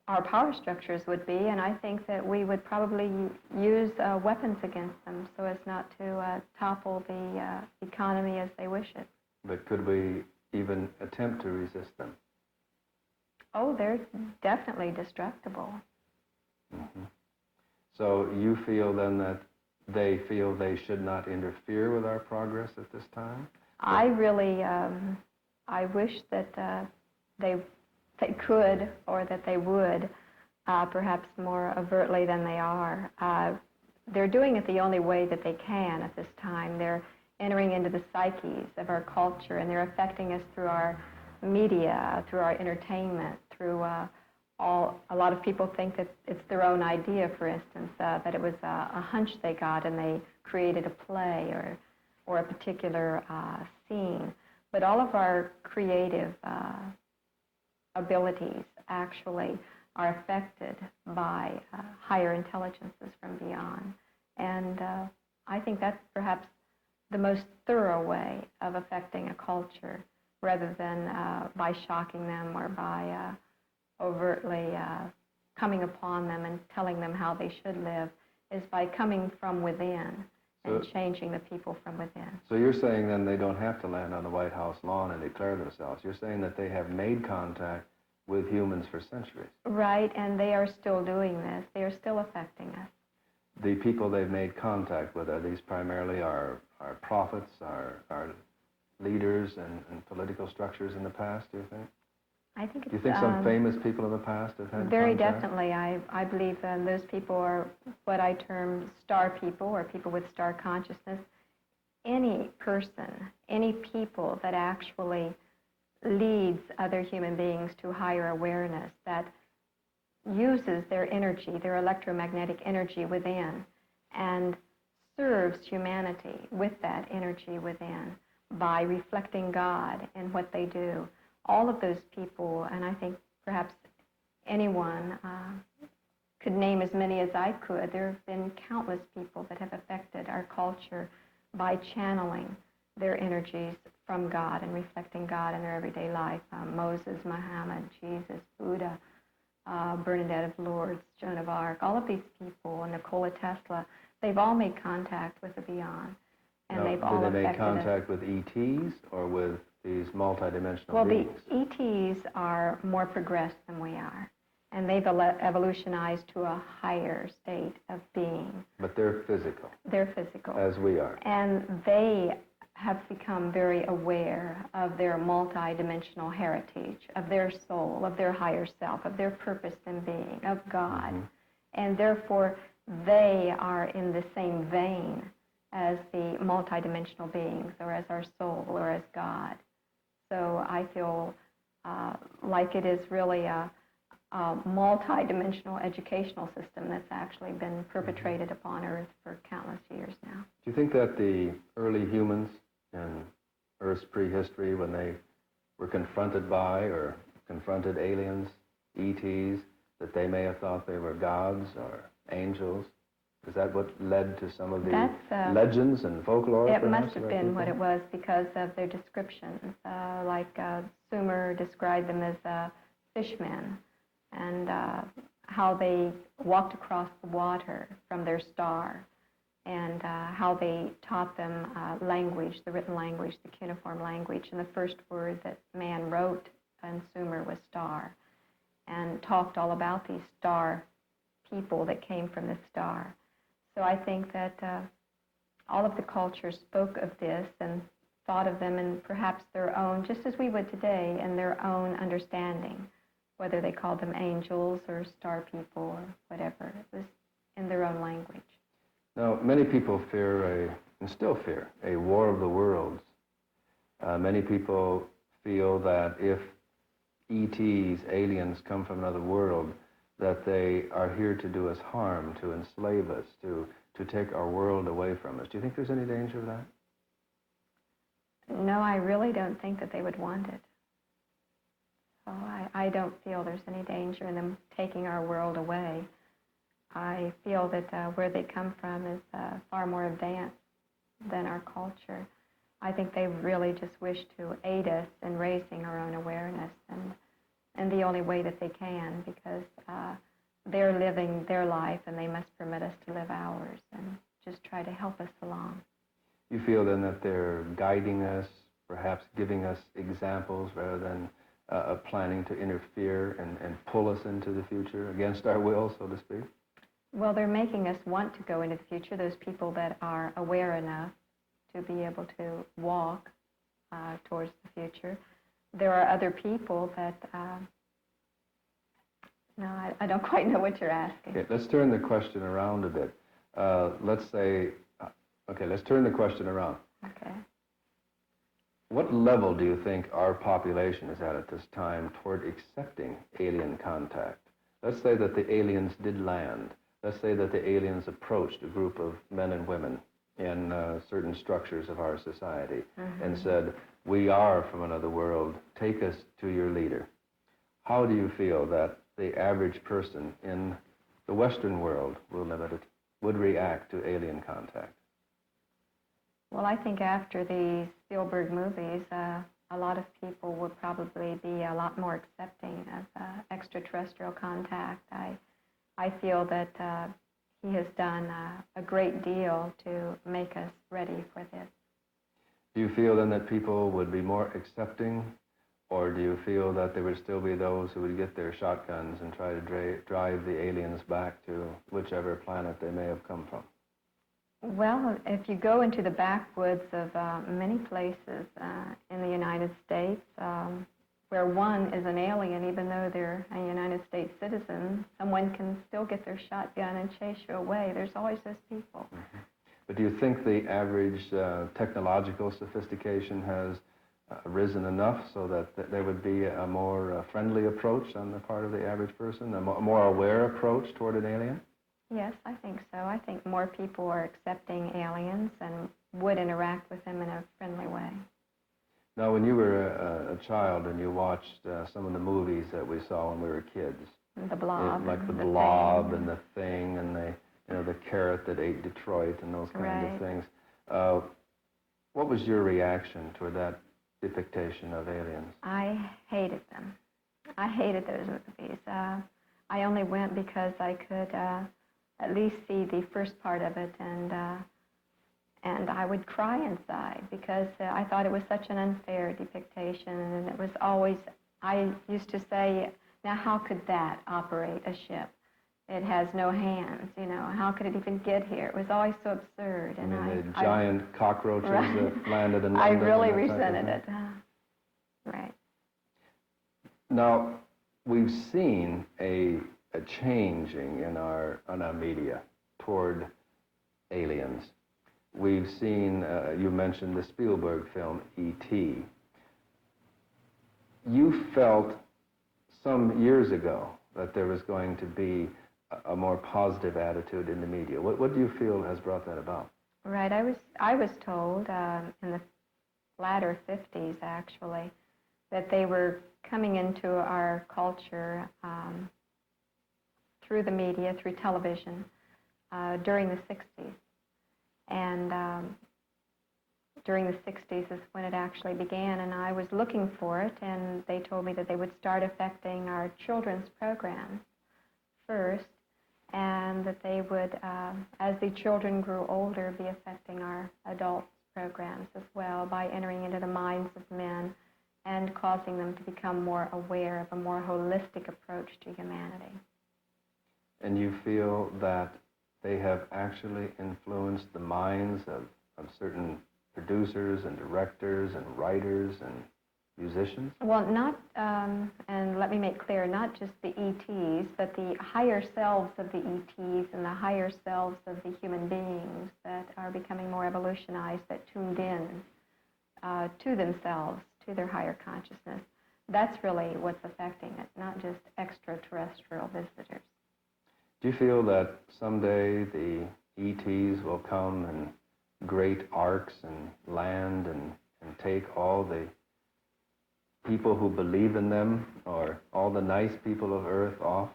our power structures would be, and I think that we would probably use weapons against them so as not to topple the economy as they wish it. But could we even attempt to resist them? Oh, they're definitely destructible. Mm-hmm. So you feel then that they feel they should not interfere with our progress at this time? I really, I wish that they could, or that they would, perhaps more overtly than they are. They're doing it the only way that they can at this time. They're entering into the psyches of our culture, and they're affecting us through our media, through our entertainment, through a lot of people think that it's their own idea, for instance, that it was a hunch they got and they created a play or a particular scene. But all of our creative abilities actually are affected by higher intelligences from beyond. And I think that's perhaps the most thorough way of affecting a culture, rather than by shocking them or by overtly coming upon them and telling them how they should live, is by coming from within and changing the people from within. So you're saying then they don't have to land on the White House lawn and declare themselves. You're saying that they have made contact with humans for centuries. Right, and they are still doing this. They are still affecting us. The people they've made contact with, are these primarily our prophets, our leaders and political structures in the past, do you think? I think it's... Do you think some famous people in the past have had very contact? definitely. I believe those people are what I term star people, or people with star consciousness. Any person, any people that actually leads other human beings to higher awareness, that uses their energy, their electromagnetic energy within, and serves humanity with that energy within by reflecting God in what they do. All of those people, and I think perhaps anyone could name as many as I could. There have been countless people that have affected our culture by channeling their energies from God and reflecting God in their everyday life. Moses, Muhammad, Jesus, Buddha, Bernadette of Lourdes, Joan of Arc, all of these people, and Nikola Tesla, they've all made contact with the beyond. And now, they've all do they make affected contact with ETs or with these multidimensional well, beings? the ETs are more progressed than we are, and they've evolutionized to a higher state of being. But they're physical. They're physical. As we are. And they have become very aware of their multidimensional heritage, of their soul, of their higher self, of their purpose in being, of God. Mm-hmm. And therefore, they are in the same vein as the multidimensional beings, or as our soul, or as God. So I feel like it is really a multi-dimensional educational system that's actually been perpetrated upon Earth for countless years now. Do you think that the early humans in Earth's prehistory, when they were confronted by or confronted aliens, ETs, that they may have thought they were gods or angels? Is that what led to some of the legends and folklore? It perhaps, must have about been people? what it was because of their descriptions. Like Sumer described them as fishmen, and how they walked across the water from their star, and how they taught them language, the written language, the cuneiform language. And the first word that man wrote in Sumer was star, and talked all about these star people that came from the star. So I think that all of the cultures spoke of this and thought of them in perhaps their own, just as we would today, in their own understanding, whether they called them angels or star people or whatever. It was in their own language. Now, many people fear, and still fear, a war of the worlds. Many people feel that if ETs, aliens, come from another world, that they are here to do us harm, to enslave us, to take our world away from us. Do you think there's any danger of that? No, I really don't think that they would want it. So I don't feel there's any danger in them taking our world away. I feel that where they come from is far more advanced than our culture. I think they really just wish to aid us in raising our own awareness, and the only way that they can, because they're living their life and they must permit us to live ours and just try to help us along. You feel then that they're guiding us, perhaps giving us examples rather than planning to interfere and pull us into the future against our will, so to speak? Well, they're making us want to go into the future, those people that are aware enough to be able to walk towards the future. There are other people that, no, I don't quite know what you're asking. Okay, let's turn the question around a bit. Let's turn the question around. Okay. What level do you think our population is at this time toward accepting alien contact? Let's say that the aliens did land. Let's say that the aliens approached a group of men and women in certain structures of our society and said, "We are from another world. Take us to your leader." How do you feel that the average person in the Western world, we'll limit it, would react to alien contact? Well, I think after the Spielberg movies, a lot of people would probably be a lot more accepting of extraterrestrial contact. I feel that he has done a great deal to make us ready for this. Do you feel then that people would be more accepting, or do you feel that there would still be those who would get their shotguns and try to drive the aliens back to whichever planet they may have come from? Well, if you go into the backwoods of many places in the United States, where one is an alien, even though they're a United States citizen, someone can still get their shotgun and chase you away. There's always those people. Mm-hmm. But do you think the average technological sophistication has risen enough so that there would be a more friendly approach on the part of the average person, a more aware approach toward an alien? Yes, I think so. I think more people are accepting aliens and would interact with them in a friendly way. Now, when you were a child and you watched some of the movies that we saw when we were kids, The Blob. like the Thing. Blob and the Thing and the carrot that ate Detroit and those kinds of things, what was your reaction toward that depiction of aliens? I hated them. I hated those movies. I only went because I could at least see the first part of it, and I would cry inside because I thought it was such an unfair depiction, and it was always, I used to say, now how could that operate a ship? It has no hands, you know, how could it even get here? It was always so absurd. And the giant cockroaches that landed in London? I really resented it. Right. Now, we've seen a changing in our media toward aliens. We've seen, you mentioned the Spielberg film, E.T. You felt some years ago that there was going to be a more positive attitude in the media. What do you feel has brought that about? Right. I was told in the latter 50s, actually, that they were coming into our culture through the media, through television, during the 60s. And during the 60s is when it actually began, and I was looking for it, and they told me that they would start affecting our children's programs first, and that they would, as the children grew older, be affecting our adult programs as well by entering into the minds of men and causing them to become more aware of a more holistic approach to humanity. And you feel that they have actually influenced the minds of certain producers and directors and writers and musicians? Well, not, and let me make clear, not just the ETs, but the higher selves of the ETs and the higher selves of the human beings that are becoming more evolutionized, that tuned in to themselves, to their higher consciousness. That's really what's affecting it, not just extraterrestrial visitors. Do you feel that someday the ETs will come in great arcs and land and take all the people who believe in them, or all the nice people of Earth, off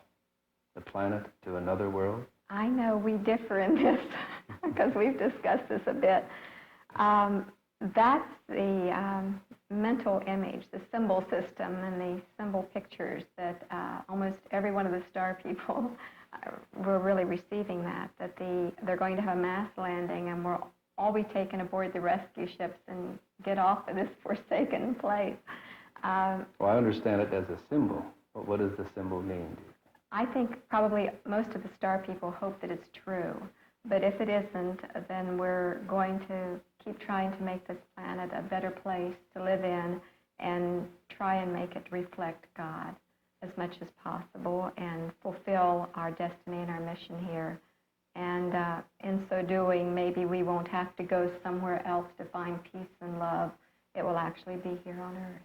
the planet to another world? I know we differ in this because we've discussed this a bit. That's the mental image, the symbol system and the symbol pictures that almost every one of the star people were really receiving that they're going to have a mass landing and we'll all be taken aboard the rescue ships and get off of this forsaken place. Well, I understand it as a symbol, but what does the symbol mean? I think probably most of the star people hope that it's true, but if it isn't, then we're going to keep trying to make this planet a better place to live in and try and make it reflect God as much as possible and fulfill our destiny and our mission here. And in so doing, maybe we won't have to go somewhere else to find peace and love. It will actually be here on Earth.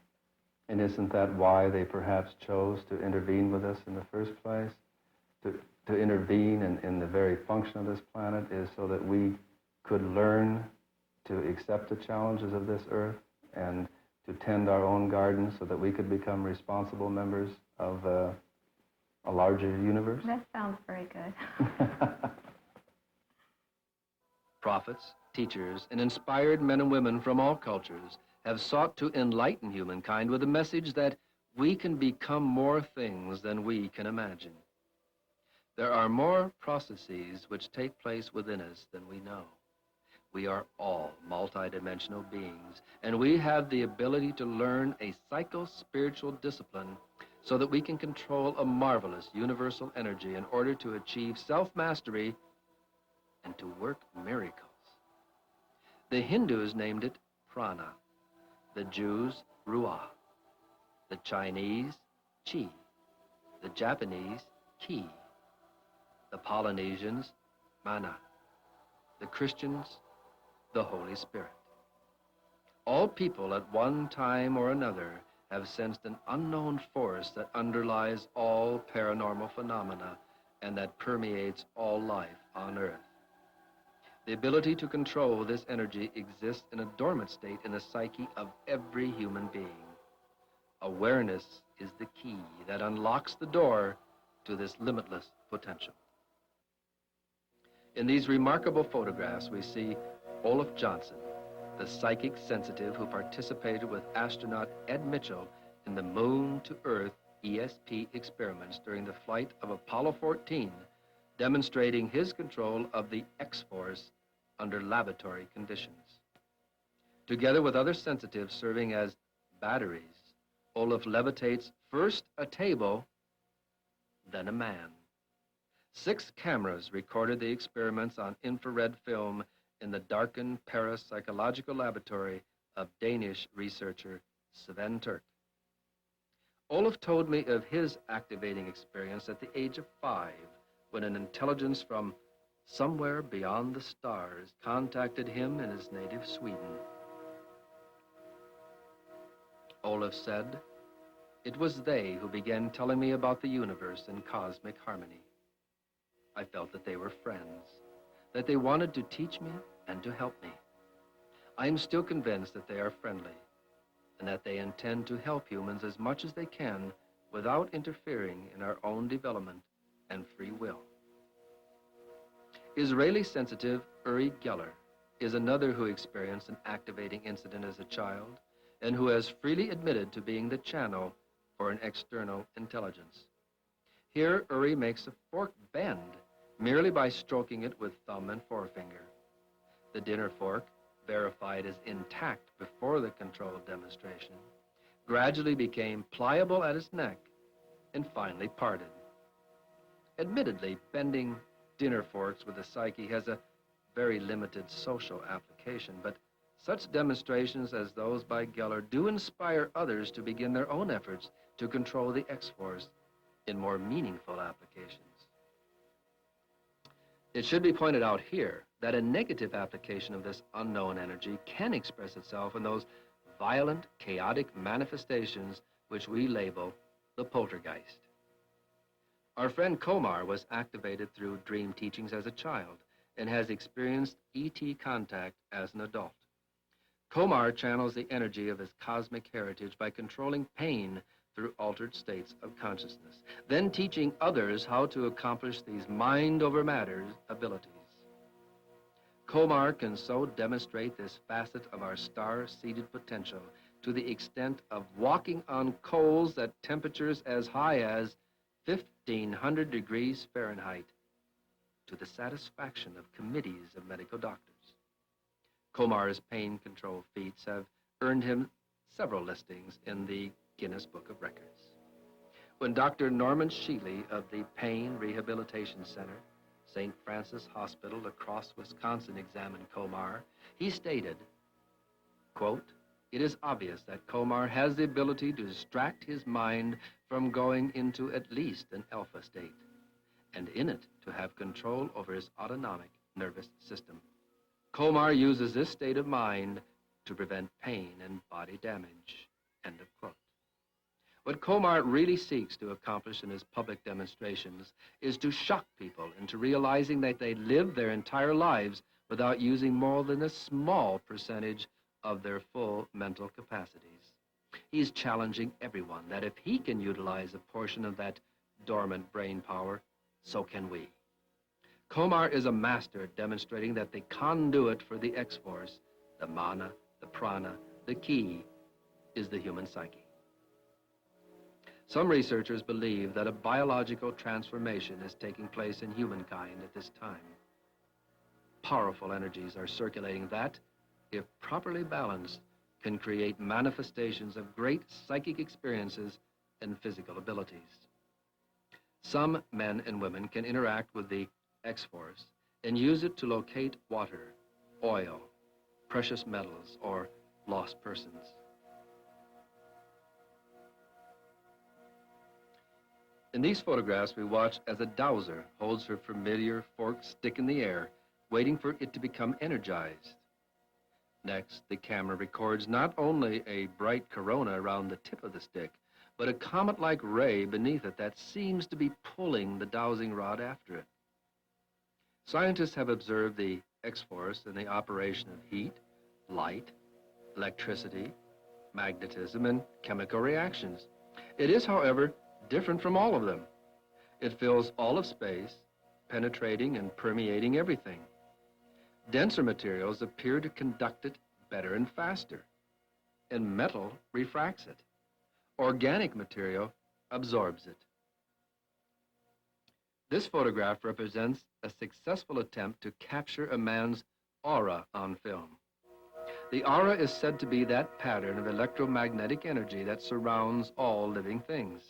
And isn't that why they perhaps chose to intervene with us in the first place? To intervene in the very function of this planet is so that we could learn to accept the challenges of this Earth and to tend our own gardens so that we could become responsible members of a larger universe? That sounds very good. Prophets, teachers, and inspired men and women from all cultures have sought to enlighten humankind with a message that we can become more things than we can imagine. There are more processes which take place within us than we know. We are all multidimensional beings, and we have the ability to learn a psycho-spiritual discipline so that we can control a marvelous universal energy in order to achieve self-mastery and to work miracles. The Hindus named it prana, the Jews ruah, the Chinese chi, the Japanese ki, the Polynesians mana, the Christians the Holy Spirit. All people at one time or another have sensed an unknown force that underlies all paranormal phenomena and that permeates all life on Earth. The ability to control this energy exists in a dormant state in the psyche of every human being. Awareness is the key that unlocks the door to this limitless potential. In these remarkable photographs, we see Olaf Johnson, the psychic sensitive who participated with astronaut Ed Mitchell in the Moon to Earth ESP experiments during the flight of Apollo 14, demonstrating his control of the X-force under laboratory conditions. Together with other sensitives serving as batteries, Olaf levitates first a table, then a man. 6 cameras recorded the experiments on infrared film in the darkened parapsychological laboratory of Danish researcher Sven Turk. Olaf told me of his activating experience at the age of 5, when an intelligence from somewhere beyond the stars contacted him in his native Sweden. Olaf said, "It was they who began telling me about the universe and cosmic harmony. I felt that they were friends, that they wanted to teach me and to help me. I am still convinced that they are friendly and that they intend to help humans as much as they can without interfering in our own development and free will." Israeli sensitive Uri Geller is another who experienced an activating incident as a child and who has freely admitted to being the channel for an external intelligence. Here, Uri makes a fork bend merely by stroking it with thumb and forefinger. The dinner fork, verified as intact before the controlled demonstration, gradually became pliable at its neck and finally parted. Admittedly, bending dinner forks with the psyche has a very limited social application, but such demonstrations as those by Geller do inspire others to begin their own efforts to control the X-force in more meaningful applications. It should be pointed out here that a negative application of this unknown energy can express itself in those violent, chaotic manifestations which we label the poltergeist. Our friend Komar was activated through dream teachings as a child and has experienced ET contact as an adult. Komar channels the energy of his cosmic heritage by controlling pain through altered states of consciousness, then teaching others how to accomplish these mind-over-matter abilities. Komar can so demonstrate this facet of our star-seeded potential to the extent of walking on coals at temperatures as high as 1,500 degrees Fahrenheit, to the satisfaction of committees of medical doctors. Komar's pain control feats have earned him several listings in the Guinness Book of Records. When Dr. Norman Sheely of the Pain Rehabilitation Center, St. Francis Hospital, La Crosse, Wisconsin, examined Komar, he stated, quote, "It is obvious that Komar has the ability to distract his mind from going into at least an alpha state, and in it to have control over his autonomic nervous system. Komar uses this state of mind to prevent pain and body damage," end of quote. What Komar really seeks to accomplish in his public demonstrations is to shock people into realizing that they live their entire lives without using more than a small percentage of their full mental capacities. He's challenging everyone that if he can utilize a portion of that dormant brain power, so can we. Komar is a master at demonstrating that the conduit for the X-force, the mana, the prana, the ki, is the human psyche. Some researchers believe that a biological transformation is taking place in humankind at this time. Powerful energies are circulating that, if properly balanced, can create manifestations of great psychic experiences and physical abilities. Some men and women can interact with the X-force and use it to locate water, oil, precious metals, or lost persons. In these photographs, we watch as a dowser holds her familiar forked stick in the air, waiting for it to become energized. Next, the camera records not only a bright corona around the tip of the stick, but a comet-like ray beneath it that seems to be pulling the dowsing rod after it. Scientists have observed the X-force in the operation of heat, light, electricity, magnetism, and chemical reactions. It is, however, different from all of them. It fills all of space, penetrating and permeating everything. Denser materials appear to conduct it better and faster, and metal refracts it. Organic material absorbs it. This photograph represents a successful attempt to capture a man's aura on film. The aura is said to be that pattern of electromagnetic energy that surrounds all living things.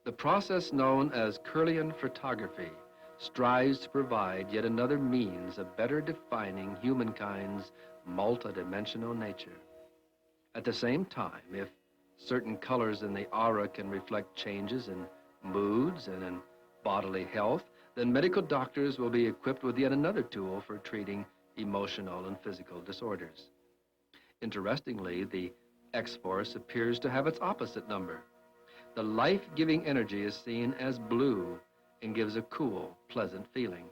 The process known as Kirlian photography strives to provide yet another means of better defining humankind's multidimensional nature. At the same time, if certain colors in the aura can reflect changes in moods and in bodily health, then medical doctors will be equipped with yet another tool for treating emotional and physical disorders. Interestingly, the X-force appears to have its opposite number. The life-giving energy is seen as blue and gives a cool, pleasant feeling.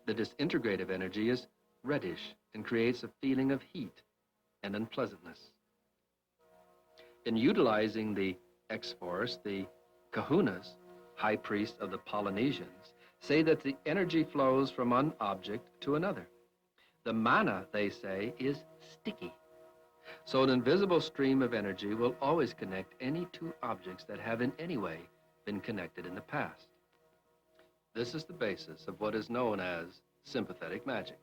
The disintegrative energy is reddish and creates a feeling of heat and unpleasantness. In utilizing the X-force, the kahunas, high priests of the Polynesians, say that the energy flows from one object to another. The mana, they say, is sticky. So an invisible stream of energy will always connect any two objects that have in any way been connected in the past. This is the basis of what is known as sympathetic magic.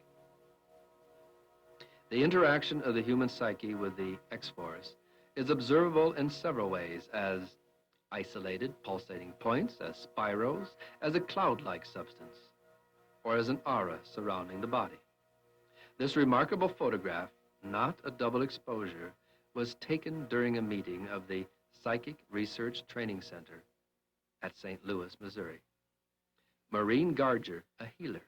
The interaction of the human psyche with the X-force is observable in several ways, as isolated pulsating points, as spiros, as a cloud-like substance, or as an aura surrounding the body. This remarkable photograph, not a double exposure, was taken during a meeting of the Psychic Research Training Center at St. Louis, Missouri. Maureen Garger, a healer,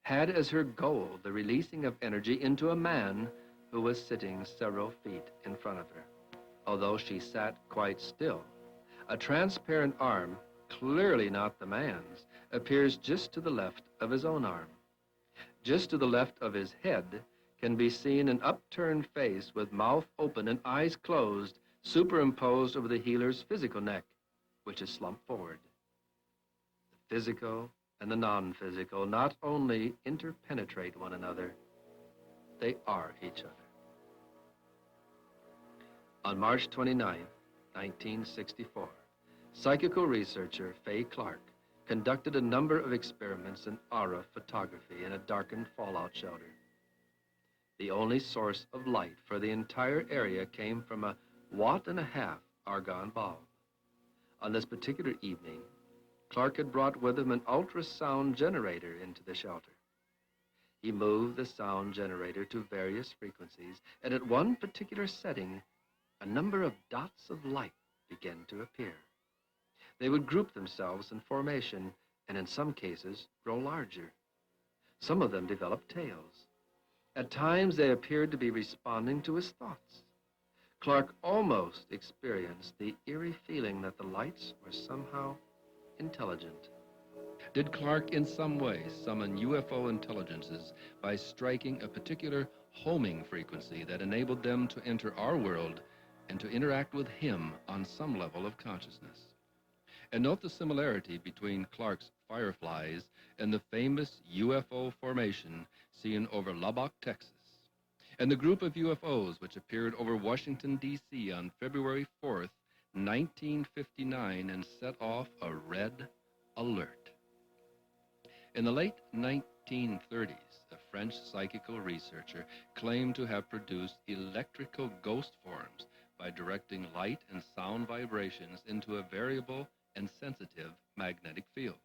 had as her goal the releasing of energy into a man who was sitting several feet in front of her. Although she sat quite still, a transparent arm, clearly not the man's, appears just to the left of his own arm. Just to the left of his head can be seen an upturned face with mouth open and eyes closed, superimposed over the healer's physical neck, which is slumped forward. The physical and the non-physical not only interpenetrate one another, they are each other. On March 29, 1964, psychical researcher Fay Clark conducted a number of experiments in aura photography in a darkened fallout shelter. The only source of light for the entire area came from a 1.5 watt argon bulb. On this particular evening, Clark had brought with him an ultrasound generator into the shelter. He moved the sound generator to various frequencies, and at one particular setting, a number of dots of light began to appear. They would group themselves in formation, and in some cases, grow larger. Some of them developed tails. At times, they appeared to be responding to his thoughts. Clark almost experienced the eerie feeling that the lights were somehow intelligent. Did Clark in some way summon UFO intelligences by striking a particular homing frequency that enabled them to enter our world and to interact with him on some level of consciousness? And note the similarity between Clark's fireflies and the famous UFO formation seen over Lubbock, Texas, and the group of UFOs which appeared over Washington, D.C. on February 4th, 1959 and set off a red alert. In the late 1930s, a French psychical researcher claimed to have produced electrical ghost forms by directing light and sound vibrations into a variable and sensitive magnetic field.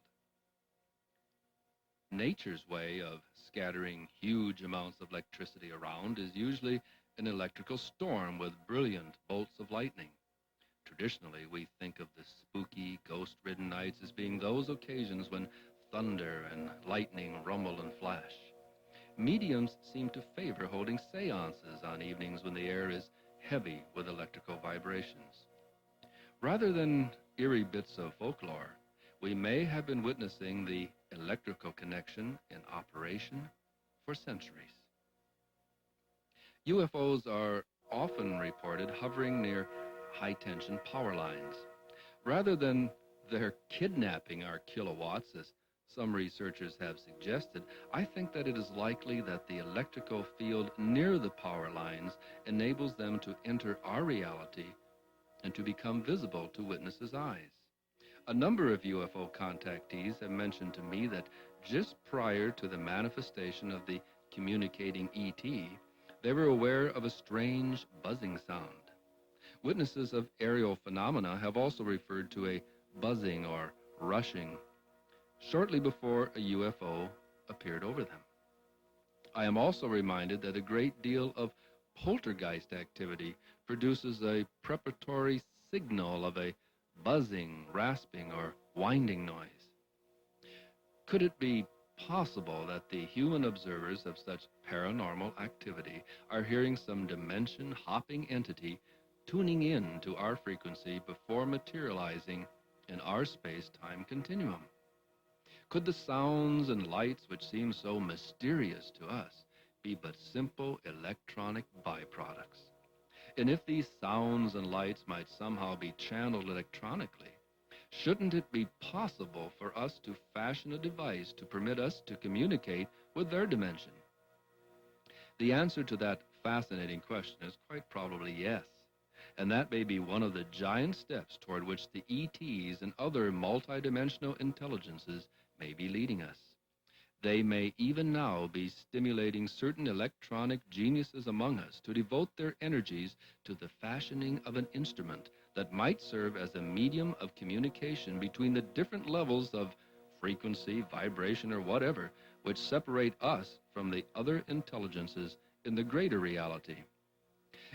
Nature's way of scattering huge amounts of electricity around is usually an electrical storm with brilliant bolts of lightning. Traditionally, we think of the spooky, ghost-ridden nights as being those occasions when thunder and lightning rumble and flash. Mediums seem to favor holding seances on evenings when the air is heavy with electrical vibrations. Rather than eerie bits of folklore, we may have been witnessing the electrical connection in operation for centuries. UFOs are often reported hovering near high-tension power lines. Rather than their kidnapping our kilowatts, as some researchers have suggested, I think that it is likely that the electrical field near the power lines enables them to enter our reality and to become visible to witnesses' eyes. A number of UFO contactees have mentioned to me that just prior to the manifestation of the communicating ET, they were aware of a strange buzzing sound. Witnesses of aerial phenomena have also referred to a buzzing or rushing shortly before a UFO appeared over them. I am also reminded that a great deal of poltergeist activity produces a preparatory signal of a buzzing, rasping, or winding noise. Could it be possible that the human observers of such paranormal activity are hearing some dimension-hopping entity tuning in to our frequency before materializing in our space-time continuum? Could the sounds and lights which seem so mysterious to us be but simple electronic byproducts? And if these sounds and lights might somehow be channeled electronically, shouldn't it be possible for us to fashion a device to permit us to communicate with their dimension? The answer to that fascinating question is quite probably yes. And that may be one of the giant steps toward which the ETs and other multidimensional intelligences may be leading us. They may even now be stimulating certain electronic geniuses among us to devote their energies to the fashioning of an instrument that might serve as a medium of communication between the different levels of frequency, vibration, or whatever, which separate us from the other intelligences in the greater reality.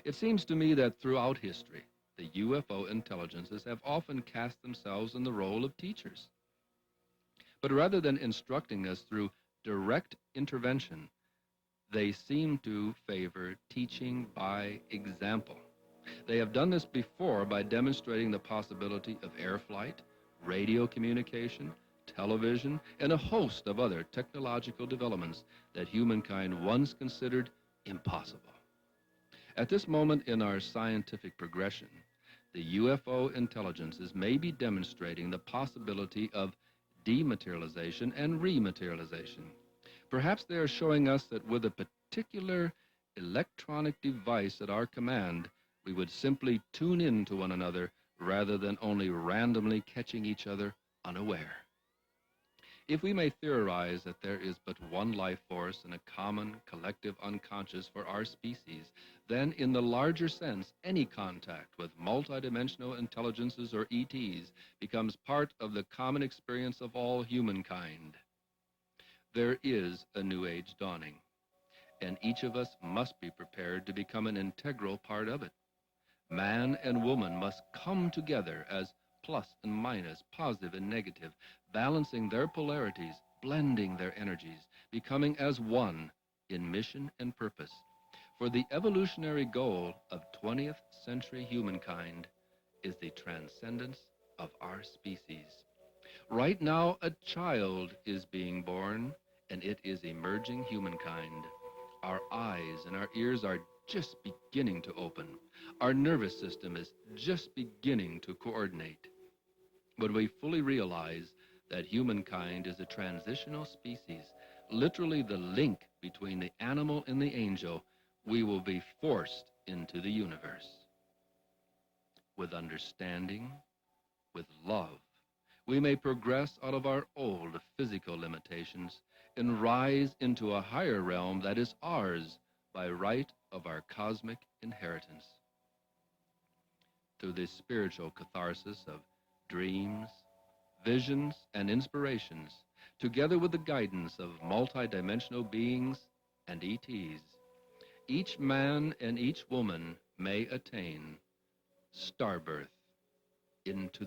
It seems to me that throughout history, the UFO intelligences have often cast themselves in the role of teachers. But rather than instructing us through direct intervention, they seem to favor teaching by example. They have done this before by demonstrating the possibility of air flight, radio communication, television, and a host of other technological developments that humankind once considered impossible. At this moment in our scientific progression, the UFO intelligences may be demonstrating the possibility of dematerialization and rematerialization. Perhaps they are showing us that with a particular electronic device at our command, we would simply tune in to one another rather than only randomly catching each other unaware. If we may theorize that there is but one life force and a common collective unconscious for our species, then in the larger sense, any contact with multidimensional intelligences or ETs becomes part of the common experience of all humankind. There is a new age dawning, and each of us must be prepared to become an integral part of it. Man and woman must come together as plus and minus, positive and negative, balancing their polarities, blending their energies, becoming as one in mission and purpose. For the evolutionary goal of 20th century humankind is the transcendence of our species. Right now, a child is being born, and it is emerging humankind. Our eyes and our ears are just beginning to open. Our nervous system is just beginning to coordinate. When we fully realize that humankind is a transitional species, literally the link between the animal and the angel, we will be forced into the universe. With understanding, with love, we may progress out of our old physical limitations and rise into a higher realm that is ours by right of our cosmic inheritance. Through this spiritual catharsis of dreams, visions, and inspirations, together with the guidance of multidimensional beings and ETs, each man and each woman may attain starbirth into